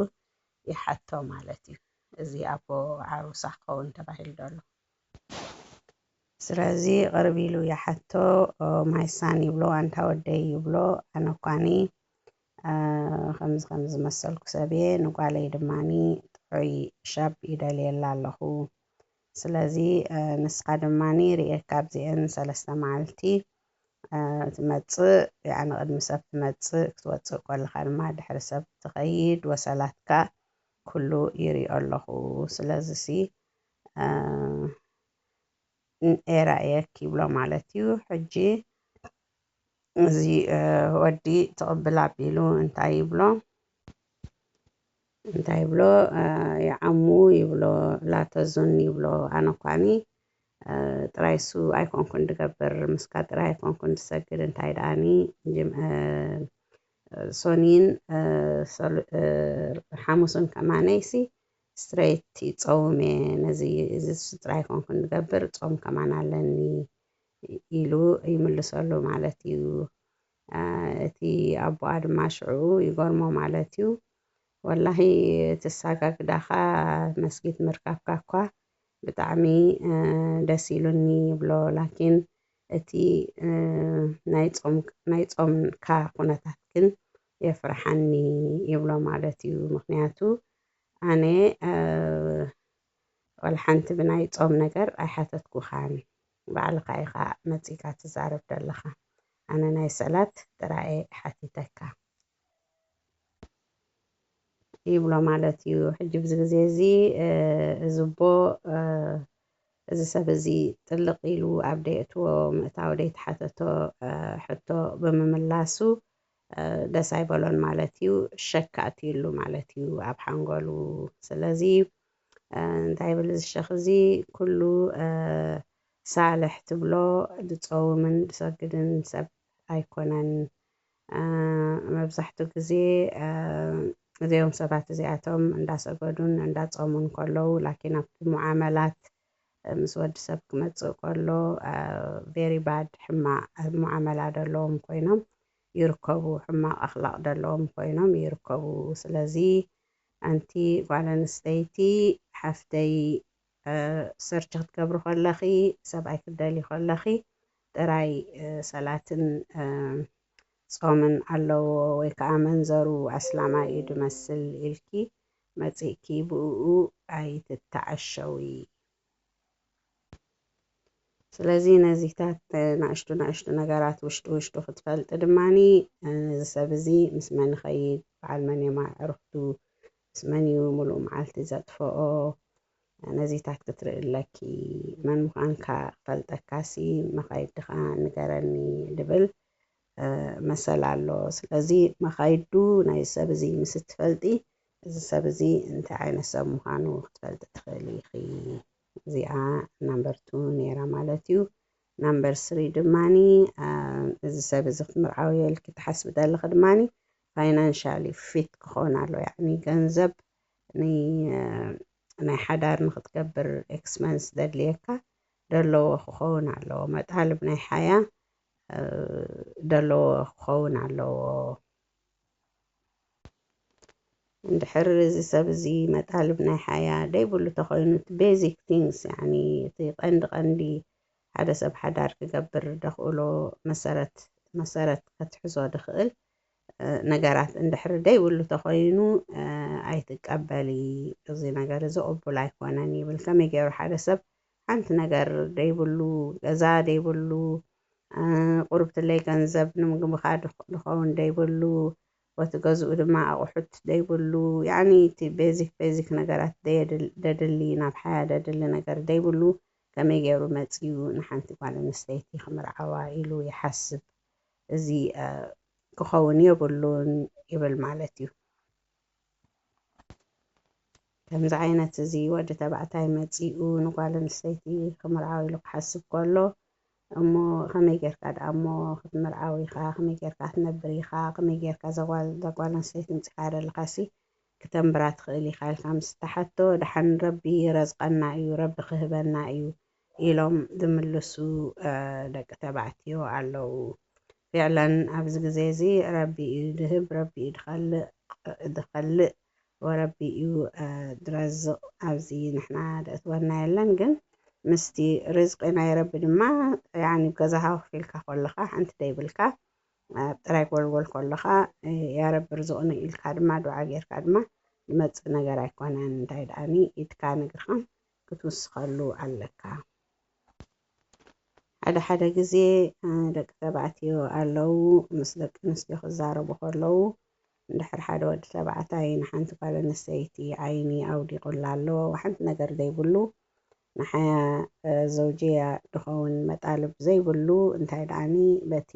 ይሓቶ ማለት እዩ። እዚ ኣቦ ዓሩሳ ክኸውን ተባሂሉ ደሎ ስለዚ ቅርብ ኢሉ ይሓቶ ማይሳን ይብሎ ኣንታ ወደይ ይብሎ ኣነ ኳኒ ከምዚ መሰልኩ ሰብየ ንጓለይ ድማኒ ጥዑይ ሻብ ይደልየላ ኣለኹ ስለዚ ንስኻ ድማኒ ርኤካ ኣብዚአን 3 መዓልቲ ትመፅእ ያዕኒ ቅድሚ ሰብ ትመፅእ ክትወፅእ ከለካ ድማ ድሕሪ ሰብ ትኸይድ ወሰላትካ ኩሉ ይሪኦ ኣለኹ ስለዚ ሲ ኤራእየክ ይብሎ ማለት እዩ። ሕጂ እዚ ወዲ ትቕብል ኣቢሉ እንታይ ይብሎ ይዓሙ ይብሎ ላተዙን ይብሎ ኣነ ኳኒ ጥራይ እሱ ኣይኮንኩን ድገብር ምስካ ጥራይ ኣይኮንኩን ድሰግድ እንታይ ደኣኒ ሶኒን ሓሙስን ከማነይሲ ስትሬት ይፀውም እየ ነዚ እዚ ጥራይ ኣይኮንኩን ድገብር ፆም ከማን ኣለኒ ኢሉ ይምልሰሉ ማለት እዩ። እቲ ኣቦኣ ድማ ሽዑ ይገርሞ ማለት እዩ። ወላሂ ትሳጋግዳኻ መስጊድ ምርካብካ እኳ ብጣዕሚ ደስ ኢሉኒ ይብሎ ላኪን እቲ ናይ ፆምካ ኩነታት ግን የፍርሐኒ ይብሎ ማለት እዩ። ምክንያቱ ኣነ ወላ ሓንቲ ብናይ ፆም ነገር ኣይሓተትኩኻን ባዕልካ ኢኻ መፂካ ትዛረብ ዘለኻ ኣነ ናይ ሰላት ጥራይ ሓቲተካ ይብሎ ማለት እዩ። ሕጂ ብዚ ግዜ እዚ እዚ ቦ እዚ ሰብ እዚ ጥልቕ ኢሉ ኣብ ደይእትዎ ምእታው ደይተሓተቶ ሕቶ ብምምላሱ ደስ ኣይበሎን ማለት እዩ። ሸካ ኣትዩሉ ማለት እዩ ኣብ ሓንጎሉ ስለዚ እንታይ ብል እዚ ሸኽ እዚ ኩሉ ሳልሕ ትብሎ ድፀውምን ድሰግድን ሰብ ኣይኮነን መብዛሕትኡ ግዜ እዚኦም ሰባት እዚኣቶም እንዳሰገዱን እንዳፀሙን ከለዉ ላኪን ኣብቲ ሙዓመላት ምስ ወዲ ሰብ ክመፅእ ከሎ ቬሪ ባድ ሕማቅ ሙዓመላ ዘለዎም ኮይኖም ይርከቡ ሕማቅ ኣኽላቅ ዘለዎም ኮይኖም ይርከቡ ስለዚ ኣንቲ ጓል ኣንስተይቲ ሓፍተይ ሰርች ክትገብሪ ከለኺ ሰብኣይ ክትደሊ ከለኺ ጥራይ ሰላትን ፆምን ኣለዎ ወይ ከዓ መንዘሩ ኣስላማ እዩ ድመስል ኢልኪ መፂእኪ ብእኡ ኣይትተዓሸዊ። ስለዚ ነዚታት ናእሽቱ ነገራት ውሽጡ ክትፈልጥ ድማኒ እዚ ሰብ እዚ ምስ መን ይኸይድ በዓል መን እዮም ኣዕርኽቱ ምስ መን እዩ ሙሉእ መዓልቲ ዘጥፍኦ ነዚታት ክትርኢ ኣለኪ መን ምዃንካ ክፈልጠካሲ መኻይድኻ ንገረኒ ድብል መሰል ኣሎ። ስለዚ መኻይዱ ናይ ሰብ እዚ ምስ ትፈልጢ እዚ ሰብ እዚ እንታይ ዓይነት ሰብ ምዃኑ ክትፈልጥ ትኽእሊ ኢኺ። እዚኣ ናምበር 2 ነይራ ማለት እዩ። ናምበር 3 ድማኒ እዚ ሰብ እዚ ክትምርዓውዮ ኢልኪ ትሓስቢ ዘለኺ ድማኒ ፋይናንሻሊ ፊት ክኸውን ኣሎ ያዕኒ ገንዘብ ናይ ሓዳር ንክትገብር ኤክስፐንስ ዘድልየካ ደለዎ ክኸውን ኣለዎ መጣልብ ናይ ሓያ ደለዎ ክኸውን ኣለዎ። እንድሕር እዚ ሰብ እዚ መጣልብ ናይ ሓያ ደይብሉ ተኮይኑ ቤዚክ ቲንግስ ያዕኒ እቲ ቀንዲ ሓደ ሰብ ሓዳር ክገብር ደኽእሎ መሰረት ከትሕዞ ድኽእል ነገራት እንድሕር ደይብሉ ተኮይኑ ኣይትቀበሊ እዚ ነገር እዚ ቅቡል ኣይኮነን ይብል። ከመይ ገይሩ ሓደ ሰብ ሓንቲ ነገር ደይብሉ ገዛ ደይብሉ ቁርብትለይ ገንዘብ ንምግብኻ ድኸውን ደይብሉ ወቲ ገዝኡ ድማ ኣቑሑት ደይብሉ ያዕኒ እቲ ቤዚክ ነገራት ደድሊ ናብ ሓያ ደድሊ ነገር ደይብሉ ከመይ ገይሩ መፅኡ ንሓንቲ ጓል ኣንስተይቲ ክምርዓዋ ኢሉ ይሓስብ እዚ ክኸውን የብሉን ይብል ማለት እዩ። ከምዚ ዓይነት እዚ ወዲ ተባዕታይ መፂኡ ንጓል ኣንስተይቲ ክምርዓው ኢሉ ክሓስብ ከሎ እሞ ከመይ ጌርካ ደኣ እሞ ክትምርዓው ኢኻ ከመይ ጌርካ ክትነብር ኢኻ ከመይ ጌርካ ዘጓል ኣንስተይቲ ምፂኻ ዘለኻሲ ክተንብራ ትኽእል ኢኻ ኢልካ ምስ ተሓቶ ድሓን ረቢ ረዝቀና እዩ ረቢ ክህበና እዩ ኢሎም ዝምልሱ ደቂ ተባዕትዮ ኣለዉ። ፍዕለን ኣብዚ ግዜ እዚ ረቢ እዩ ድህብ ረቢ እዩ ድኸልእ وربي درزق أبزي نحنا دأتورنا يلن جن مستي رزقنا يا رب ما يعني بكذا في الكا أنت دايبلكا ጥራይ ጎልጎል ከለኻ ያ ረቢ ርዝቕኒ ኢልካ ድማ ዱዓ ጌርካ ድማ ዝመፅእ ነገር ኣይኮነን እንታይ ደኣኒ ኢትካ ነግርካ ክትውስኸሉ ኣለካ ሓደ ግዜ ደቂ ተባዕትዮ ኣለው ምስ ደቂ ኣንስትዮ ክዛረቡ ከለው እንድሕር ሓደ ወዲ ተባዕታይ ንሓንቲ ጓል ኣንስተይቲ ዓይኒ ኣውዲቑላ ኣሎ ሓንቲ ነገር ዘይብሉ ንሓያ ዘውጅያ ድኸውን መጣልብ ዘይብሉ እንታይ ደኣኒ በቲ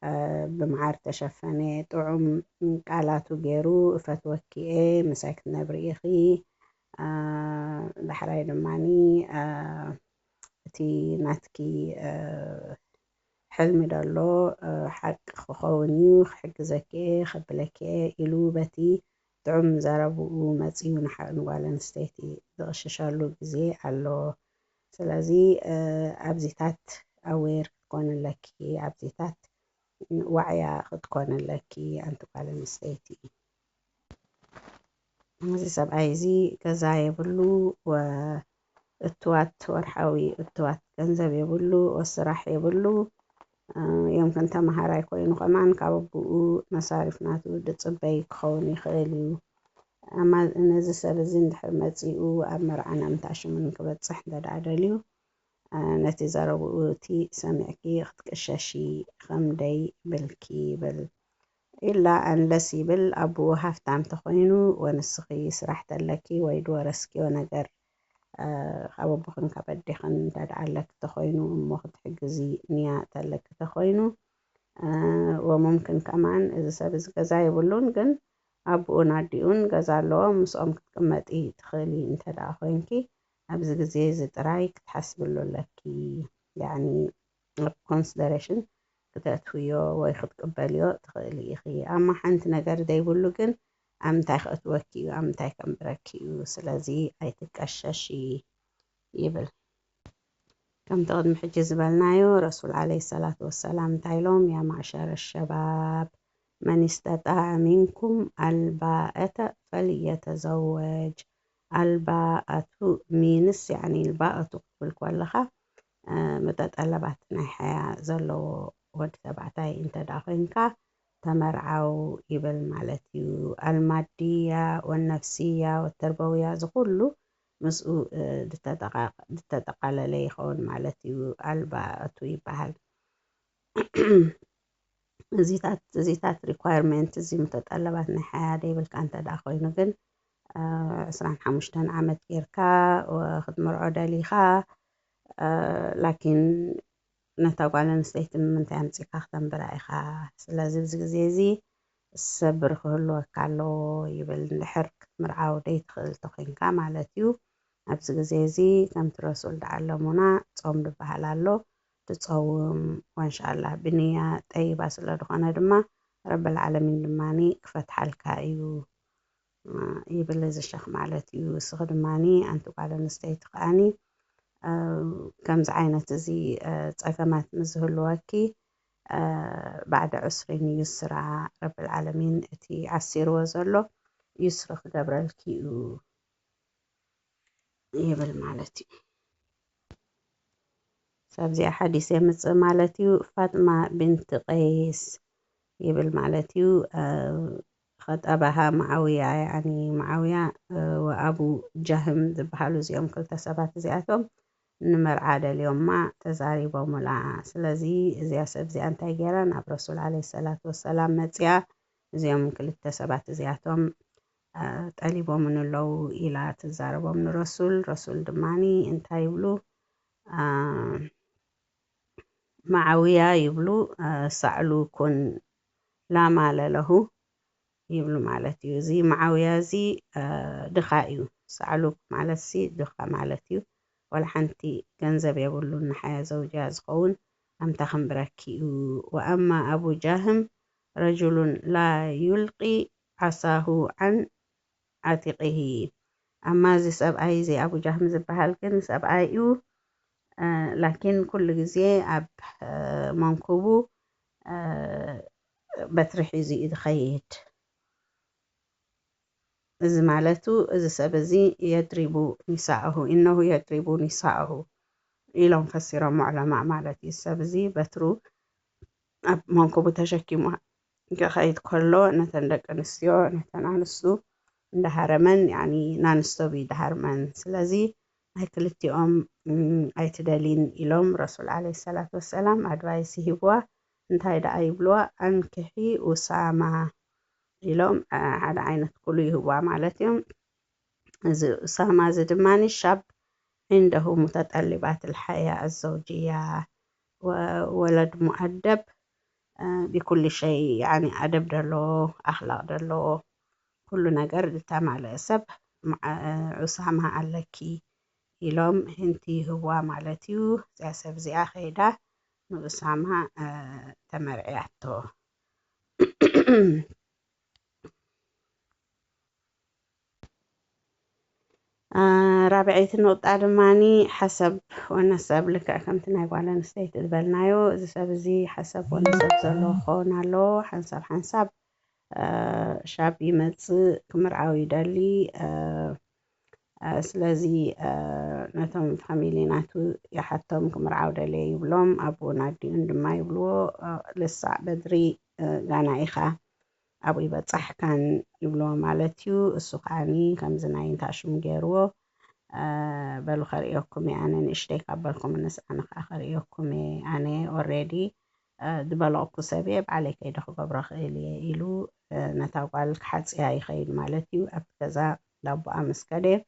بمعار تشفني طعم قالاتو جيرو فتوكي مساك نبريخي بحراي دماني تي ناتكي حلمي دالو حق خخونيو حق زكي خبلكي إلوبتي طعم زربو مزيو نحق نوالا نستيتي دغششالو بزي علو سلازي أبزيتات أوير تكون لكي أبزيتات وعيا تكون لكي أنت قال نستيتي هذه سبعي زي كذا يبلو والتوات ورحاوي التوات كنزب يبلو والسراح يبلو يمكن تمهاراي كوينو كمان كابو مصارف ناتو دتصبي كخوني خيليو أما نزي سبزين دحر مزيئو أمر عنا متعش من كبت صحدة دعدليو نتي زربوتي سمعكي اختكشاشي خمدي بالكي بل إلا أن لسي بالأبو هفتام تخوينو ونسخي سرحت لكي ويدو رسكي ونقر خابو بخن كبدي خن تدعلك تخوينو مخد حقزي نيا تلك تخوينو وممكن كمان إذا سابز غزاي بلون جن أبو ناديون غزالو مسؤوم كتكمتي تخيلي انت داخوينكي أبز غزي زتراي كتحسب له لكي يعني consideration كتأتويو ويخد قباليو تخيلي إخي أما حانت نقر داي بلوغن أمتاي خطوكيو أمتاي كمبركيو سلازي أي تكشاشي يبل كم تقدم حجز بالنايو رسول عليه الصلاة والسلام تايلوم يا معشر الشباب من استطاع منكم الباءة فليتزوج الباءة مينس يعني الباءة بالكولخة متطلبات نحيا زلو ود تبعتاي انت داخلنكا تمرعو يبل مالتيو المادية والنفسية والتربوية زكله مسؤو دتتقال ليخون مالتيو الباءة يبهل زيتات requirement زي متطلبات نحيا ديبل كانت داخلينو جن 25 عامت جيركا وخد مرعودة ليخا لكن نتاقوالا نستيتم من تامسيكا ختم برايخا سلازي بزيزي السبر خلو كالو يبل نحرك مرعاو ديت خل تخينكا مالتيو أبزيزي كم ترسول دعلمونا تصوم دبهالالو تتصوم وإن شاء الله بنية طيبة سلادخانا دما رب العالمين دماني كفت حالكا ايو يبلز الشيخ مالتيو سخدماني أنتو قال نستيت قاني كم زعينة زي تقامات مزهلواكي بعد عسر يسرع رب العالمين اتي عسير وزلو يسرخ قبر الكيو يبل مالتي سابزي حديث يمت مالتيو فاطمة بنت قيس يبل مالتيو خطبها معاوية يعني معاوية وأبو جهم ذبحالو زيوم كل تسابات زياتهم نمر عادة اليوم ما تزاريبو ملا سلازي زي سبزي أنتي جيران أب رسول عليه الصلاة والسلام متيا زيوم كل تسابات زياتهم تقليبو من اللو إلى تزاربو من رسول دماني انتي يبلو معاوية يبلو سألو كن لا مال له يبلو مالتيو زي معاوية زي دخائيو سألوك مالتي دخا مالتيو ولا حنتي جنزب يقولو نحيا زوجها زقون أم تخم بركيو وأما أبو جهم رجل لا يلقي عصاه عن عاتقه أما زي سبعي زي أبو جهم زبهالكن سبعيو لكن كل جزء أب منكوبو بترحي زي إدخيت إذا مالته إذا سبزي يدرب نساءه إنه يدرب نساءه إلهم فسروا معلماء مالتي السبزي بترو أب منكو تشكيمه كخيط كله نتن دق أنستيو نتن أنستو دهرمن يعني نانستو بدهرمن سلازي هاي كلتيهم أيتدالين إلهم رسول عليه الصلاة والسلام أدوايسي هو انتهي دا أيبلوا أنكحي أسامة إلهم هذا عينة كله هو مالتهم أسامة زدمان الشاب عنده متطلبات الحياة الزوجية وولد مؤدب بكل شيء يعني أدب دلو أخلاق دلو كل نجر تام على سب أسامة علىكي إلهم هنتي هو مالتيو زي سب زي أخيدا أسامة تمرعياتو رابعية النقطة دماني حسب ونسب لك أكمتنا يقوالا نستيت البلنايو إذا سبزي حسب ونسب زلو خونالو حنسب شاب يمتص كمرعاوي دالي سلازي نتم فاميليناتو يحطم كمرعاو دالي يبلوم أبو نادي عندما يبلو لسه بدري غانا إخا أبو يبتصح كان يبلو مالتيو السقاني كم زناين تاشم جيرو بلو خريوكم أنا نشتي قبلكم الناس أنا خريوكم أنا already دبلوكو سبب عليك إذا خبر خيلي إلو نتاقل حدس أي خيل مالتيو أبتزا لابو أمس كده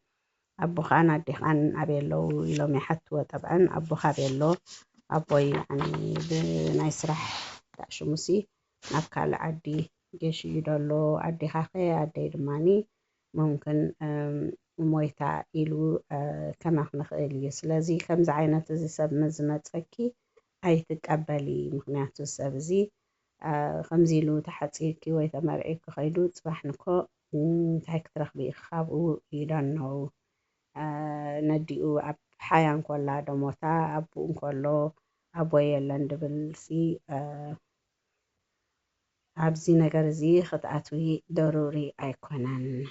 أبو خان أدي خان أبيلو إلو ميحتوى طبعا أبو خابيلو أبو يعني بنايسرح تأشمسي نبكال عدي جيش يدلو عدي خاخي عدي دماني ممكن مويتا إلو كما نخيل يسلازي كم زعينة زي سب مزمت فكي أي تتقبلي مخنياتو السبزي خمزيلو تحتيكي ويتمرعيك خيدو تصبحنكو تحيك ترخبي إخابو يدانو نديو أب حيان كولا دموتا أبو كولو أبو يلان دبلسي أبزي نجرزي خطأتوي ضروري أيكونن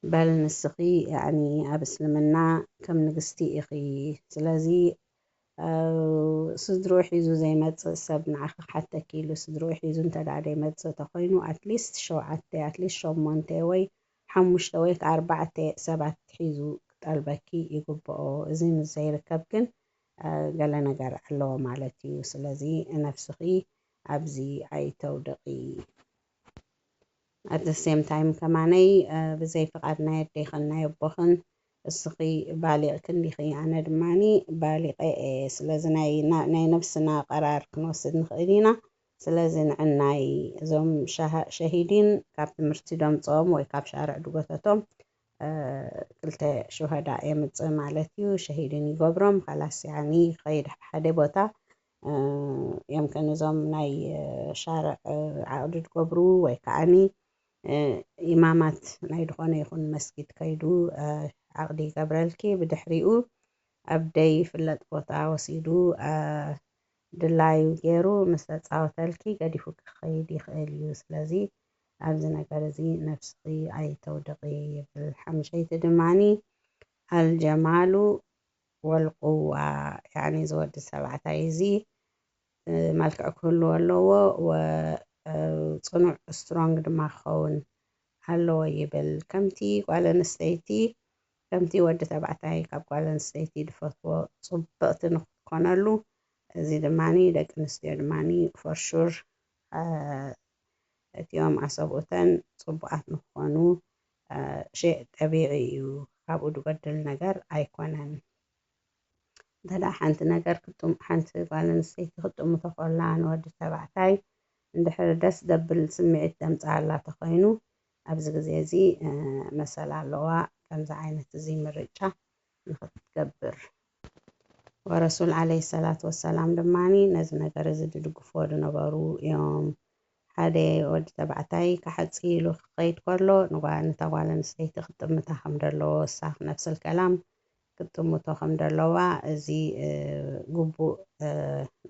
بل نسخي يعني أبسلمنا كم نقستي إخي سلازي صدروح يزو زي ما سبنا حتى كيلو صدروح يزو انت دعدي ما تخينو أتليست شو عتي أتليست شو مانتوي حمش تويك 4 7 حيزو قلبكي يقبقو زي مزاي ركبكن قال نجر الله مالتي وسلازي نفسخي أبزي أي تودقي at the same time كماني بزي فقدنا يدخلنا يبخن السقي بالغ كن لخي أنا دماني بالغ سلازنا ناي نفسنا قرار كنوسد نخيرينا سلازن عناي زوم شهيدين كاب مرتدم صوم ويكاب شارع دوغتاتهم كلتا شهداء يمتص مالتيو شهيدين يقبرم خلاص يعني خير حدا بوتا يمكن زوم ناي شارع عقد تقبرو ويكعني إمامات ناي دخونه يكون مسجد كيدو عقدي قبرلكي بدحريقو أبدي فلت بوتا وسيدو دلايو جيرو مثل تعوتلكي قد يفك خيدي خيليو سلازي أبزنا كارزي نفسي أي تودقي بالحمشي تدماني الجمال والقوة يعني زود 7 تايزي مالك كله والله وصنع سترونج دماغون هلو يبل كمتي وعلى نستيتي كمتي ود 7 تاي كاب وعلى نستيتي دفتو صبقت نقنالو زي دماني دك نستي دماني for sure اليوم عصبوتن صبقات نقنو شيء طبيعي وكابو دقدل نجر أيقونن دلا حنت نجر كنتم حنت وعلى نستيتي كنتم متقلان ود 7 تاي اندحر دس دبل سمعت دمت على تقينو أبز غزيزي مثلا لواء كم زعينة زي مرجع نختكبر ورسول عليه الصلاة والسلام دماني نزنا قرزد دقفور نبارو يوم حدا ود 7 تاي كحدسيلو خيط كله نبغى نتوالى نستيت خطب متاهم درلو صح نفس الكلام كنتم متاهم درلوا زي قبو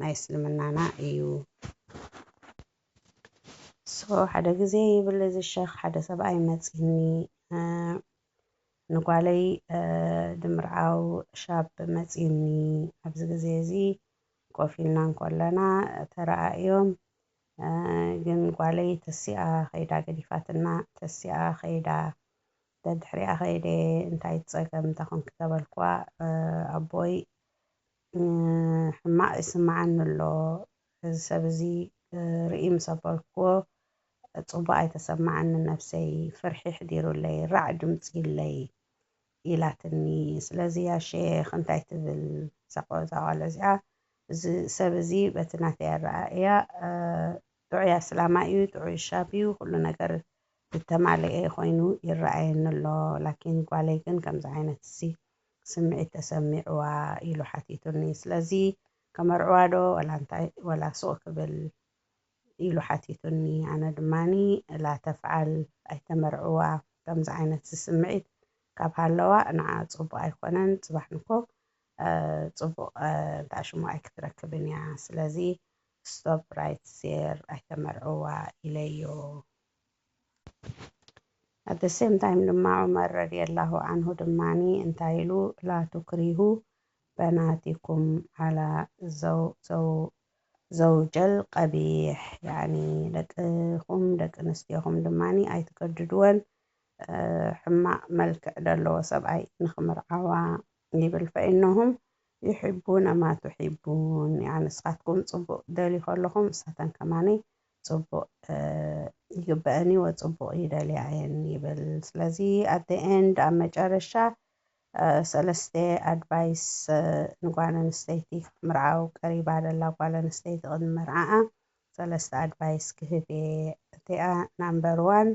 نايس لمنانا ايو ሓደ ግዜ ይብል እዚ ሸኽ ሓደ ሰብኣይ መፂኒ ንጓለይ ድምርዓው ሻብ መፂኒ ኣብዚ ግዜ እዚ ኮፍ ኢልና እንከለና ተረኣዮም ግን ጓለይ ተሲኣ ከይዳ ገዲፋትና ተሲኣ ከይዳ ተድሕሪኣ ከይደ እንታይ ፀገም እንተኾንክ ተበልኳ ኣቦይ ሕማቅ ይስማዓኒ ኣሎ እዚ ሰብ እዚ ርኢ ምስ ኣበልክዎ ፅቡቅ ኣይተሰማዓኒ ነፍሰይ ፍርሒ ሕዲሩለይ ራዕ ድምፂ ኢለይ ኢላትኒ ስለዚ ያ ሼኽ እንታይ ትብል እዛ ጓል እዚኣ እዚ ሰብ እዚ በቲ ናተይ ኣረኣእያ ጥዑይ ኣስላማ እዩ ጥዑይ ሻብ እዩ ኩሉ ነገር ዝተማለአ ኮይኑ ይረኣየኒ ኣሎ ላኪን ጓለይ ግን ከምዚ ዓይነት እዚ ስምዒት ተሰሚዕዋ ኢሉ ሓቲቱኒ ስለዚ ከመርዕዋ ዶ ወላ እንታይ ወላ ሱቕ ክብል ኢሉ ሓቲቱኒ ኣነ ድማኒ ላ ተፍዓል ኣይተመርዕዋ ከምዚ ዓይነት ስምዒት ካብ ሃለዋ ንዓ ፅቡቅ ኣይኮነን ፅባሕ ንኮ ፅቡቅ እንታሽሙ ኣይክትረክብን እያ ስለዚ ስቶፕ ራይት ዜር ኣይተመርዕዋ ኢለዮ at the same time ድማ ዑመር ረዲየላሁ አንሁ ድማኒ እንታይ ኢሉ ላ ትክሪሁ በናቲኩም ዓላ ዘውጀል ቀቢሕ ያኒ ደቅኹም ደቂ ኣንስትዮኹም ድማኒ ኣይትገድድወን ሕማቅ መልክዕ ዘለዎ ሰብኣይ ንክምርዓዋ ይብል ፈኢነሁም ይሕቡነ ማ ትሕቡን ንስኻትኩም ፅቡቅ ደልዩ ከለኹም ንሳተን ከማነይ ፅቡቅ ይግበአኒ ወፅቡቅ ይደልያ እየን ይብል ስለዚ at the end ኣብ መጨረሻ ሰለስተ ኣድቫይስ ንጓል ኣንስተይቲ ክትምርዓው ቀሪባ ዘላ ጓል ኣንስተይቲ ቅድሚ መርዓዓ ሰለስተ ኣድቫይስ ክህብ እቲኣ ናምበር 1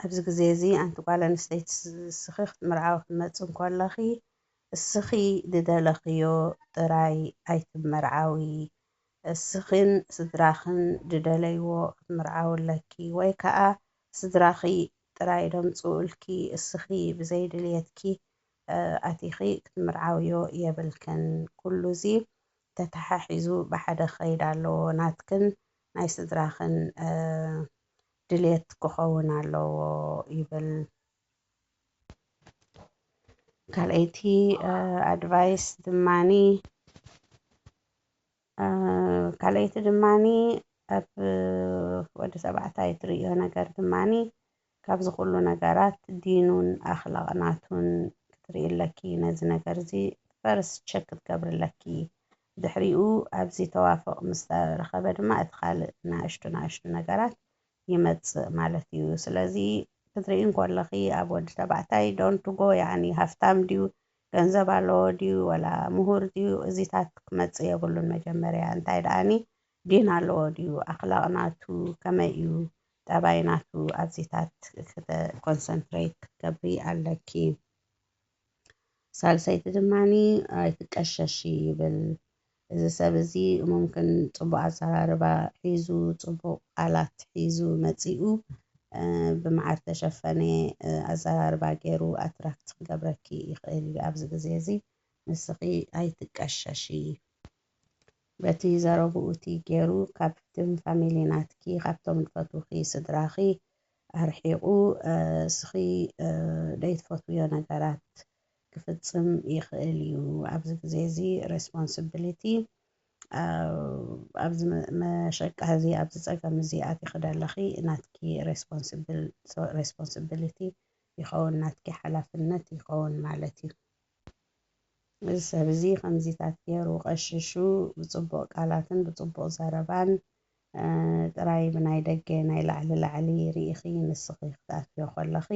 ኣብዚ ግዜ እዚ ኣንቲ ጓል ኣንስተይቲ እስኺ ክትምርዓው ክትመፅእ ከለኺ እስኺ ዝደለኽዮ ጥራይ ኣይትመርዓዊ እስኽን ስድራኽን ዝደለይዎ ክትምርዓውለኪ ወይ ከዓ ስድራኺ ጥራይ ደምፅኡልኪ እስኺ ብዘይድልየትኪ ኣቲኺ ክትምርዓውዮ የብልክን ኩሉ እዚ ተተሓሒዙ ብሓደ ክኸይድ ኣለዎ ናትክን ናይ ስድራኽን ድልየት ክኸውን ኣለዎ ይብል ካልአይቲ ኣድቫይስ ድማኒ ካልአይቲ ድማኒ ኣብ ወዲ ተባዕታይ ትሪእዮ ነገር ድማኒ ካብዚ ኩሉ ነገራት ዲኑን ኣኽላቅናቱን ክትሪእለኪ ነዚ ነገር እዚ ፈርስት ቸክ ክትገብርለኪ ድሕሪኡ ኣብዚ ተዋፍቕ ምስ ተረኸበ ድማ እቲ ካልእ ንኣሽቱ ነገራት ይመፅእ ማለት እዩ ስለዚ ክትሪኢ ከለኺ ኣብ ወዲ ተባዕታይ ዶንት ጎ ያኒ ሃፍታም ድዩ ገንዘብ ኣለዎ ድዩ ወላ ምሁር ድዩ እዚታት ክመፅእ የብሉን መጀመርያ እንታይ ደኣኒ ዲን ኣለዎ ድዩ ኣኽላቅናቱ ከመይ እዩ ጠባይናቱ ኣብዚታት ኮንሰንትሬት ክትገብሪ ኣለኪ ሳልሰይቲ ድማኒ ኣይትቀሸሺ ይብል እዚ ሰብ እዚ ሙምክን ፅቡቅ ኣዘራርባ ሒዙ ፅቡቅ ቃላት ሒዙ መፂኡ ብመዓር ተሸፈነ ኣዘራርባ ገይሩ ኣትራክት ክገብረኪ ይኽእል እዩ ኣብዚ ግዜ እዚ ንስኺ ኣይትቀሸሺ በቲ ዘረብኡቲ ገይሩ ካብቶም ፋሚሊ ናትኪ ካብቶም ዝፈትውኺ ስድራኺ ኣርሒቑ እስኺ ዘይትፈትውዮ ነገራት ክፍፅም ይኽእል እዩ ኣብዚ ግዜ እዚ ሬስፖንሲቢሊቲ ኣብዚ መሸቃ እዚ ኣብዚ ፀገም እዚ ኣቲኺ ደለኺ ናትኪ ሬስፖንሲቢሊቲ ይኸውን ናትኪ ሓላፍነት ይኸውን ማለት እዩ እዚ ሰብ እዚ ከምዚታት ገይሩ ቀሽሹ ብፅቡቅ ቃላትን ብፅቡቅ ዘረባን ጥራይ ብናይ ደገ ናይ ላዕሊ ርኢኺ ንስኺ ክትኣትዮ ከለኺ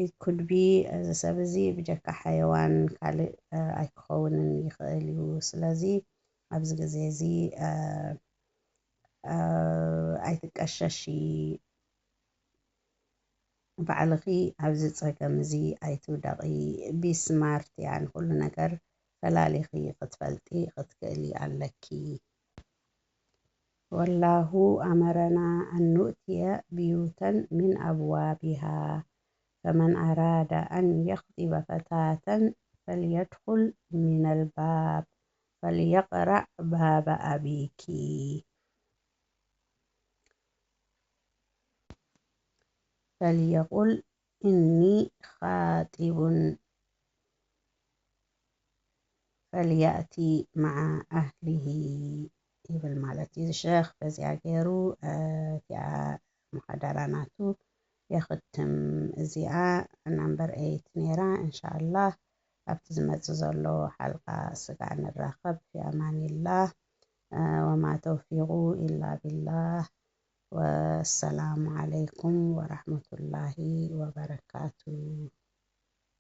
it could be እዚ ሰብ እዚ ብጀካ ሓየዋን ካልእ ኣይክኸውንን ይኽእል እዩ ስለዚ ኣብዚ ግዜ እዚ ኣይትቀሸሺ ባዕልኺ ኣብዚ ፀገም እዚ ኣይትውደቒ ቢስማርት ያን ኩሉ ነገር ፈላሊኺ ክትፈልጢ ክትክእሊ ኣለኪ ወላሁ ኣመረና ኣን ኑእትየ ብዩተን ሚን ኣብዋቢሃ ፈመን ኣራደ ኣን የኽጢበ ፈታተን ፈልየድኹል ሚነል ባብ ፈልየቅረዕ ባበ ኣቢኪ فليقل إني خاطب فليأتي مع أهله يبل مالتي الشيخ بزي أجيرو محاضراناتو يختم زياء نمبر 8 نيرا إن شاء الله أبتزمت زلو حلقة سقعنا الراقب في أمان الله وما توفيقه إلا بالله والسلام عليكم ورحمة الله وبركاته.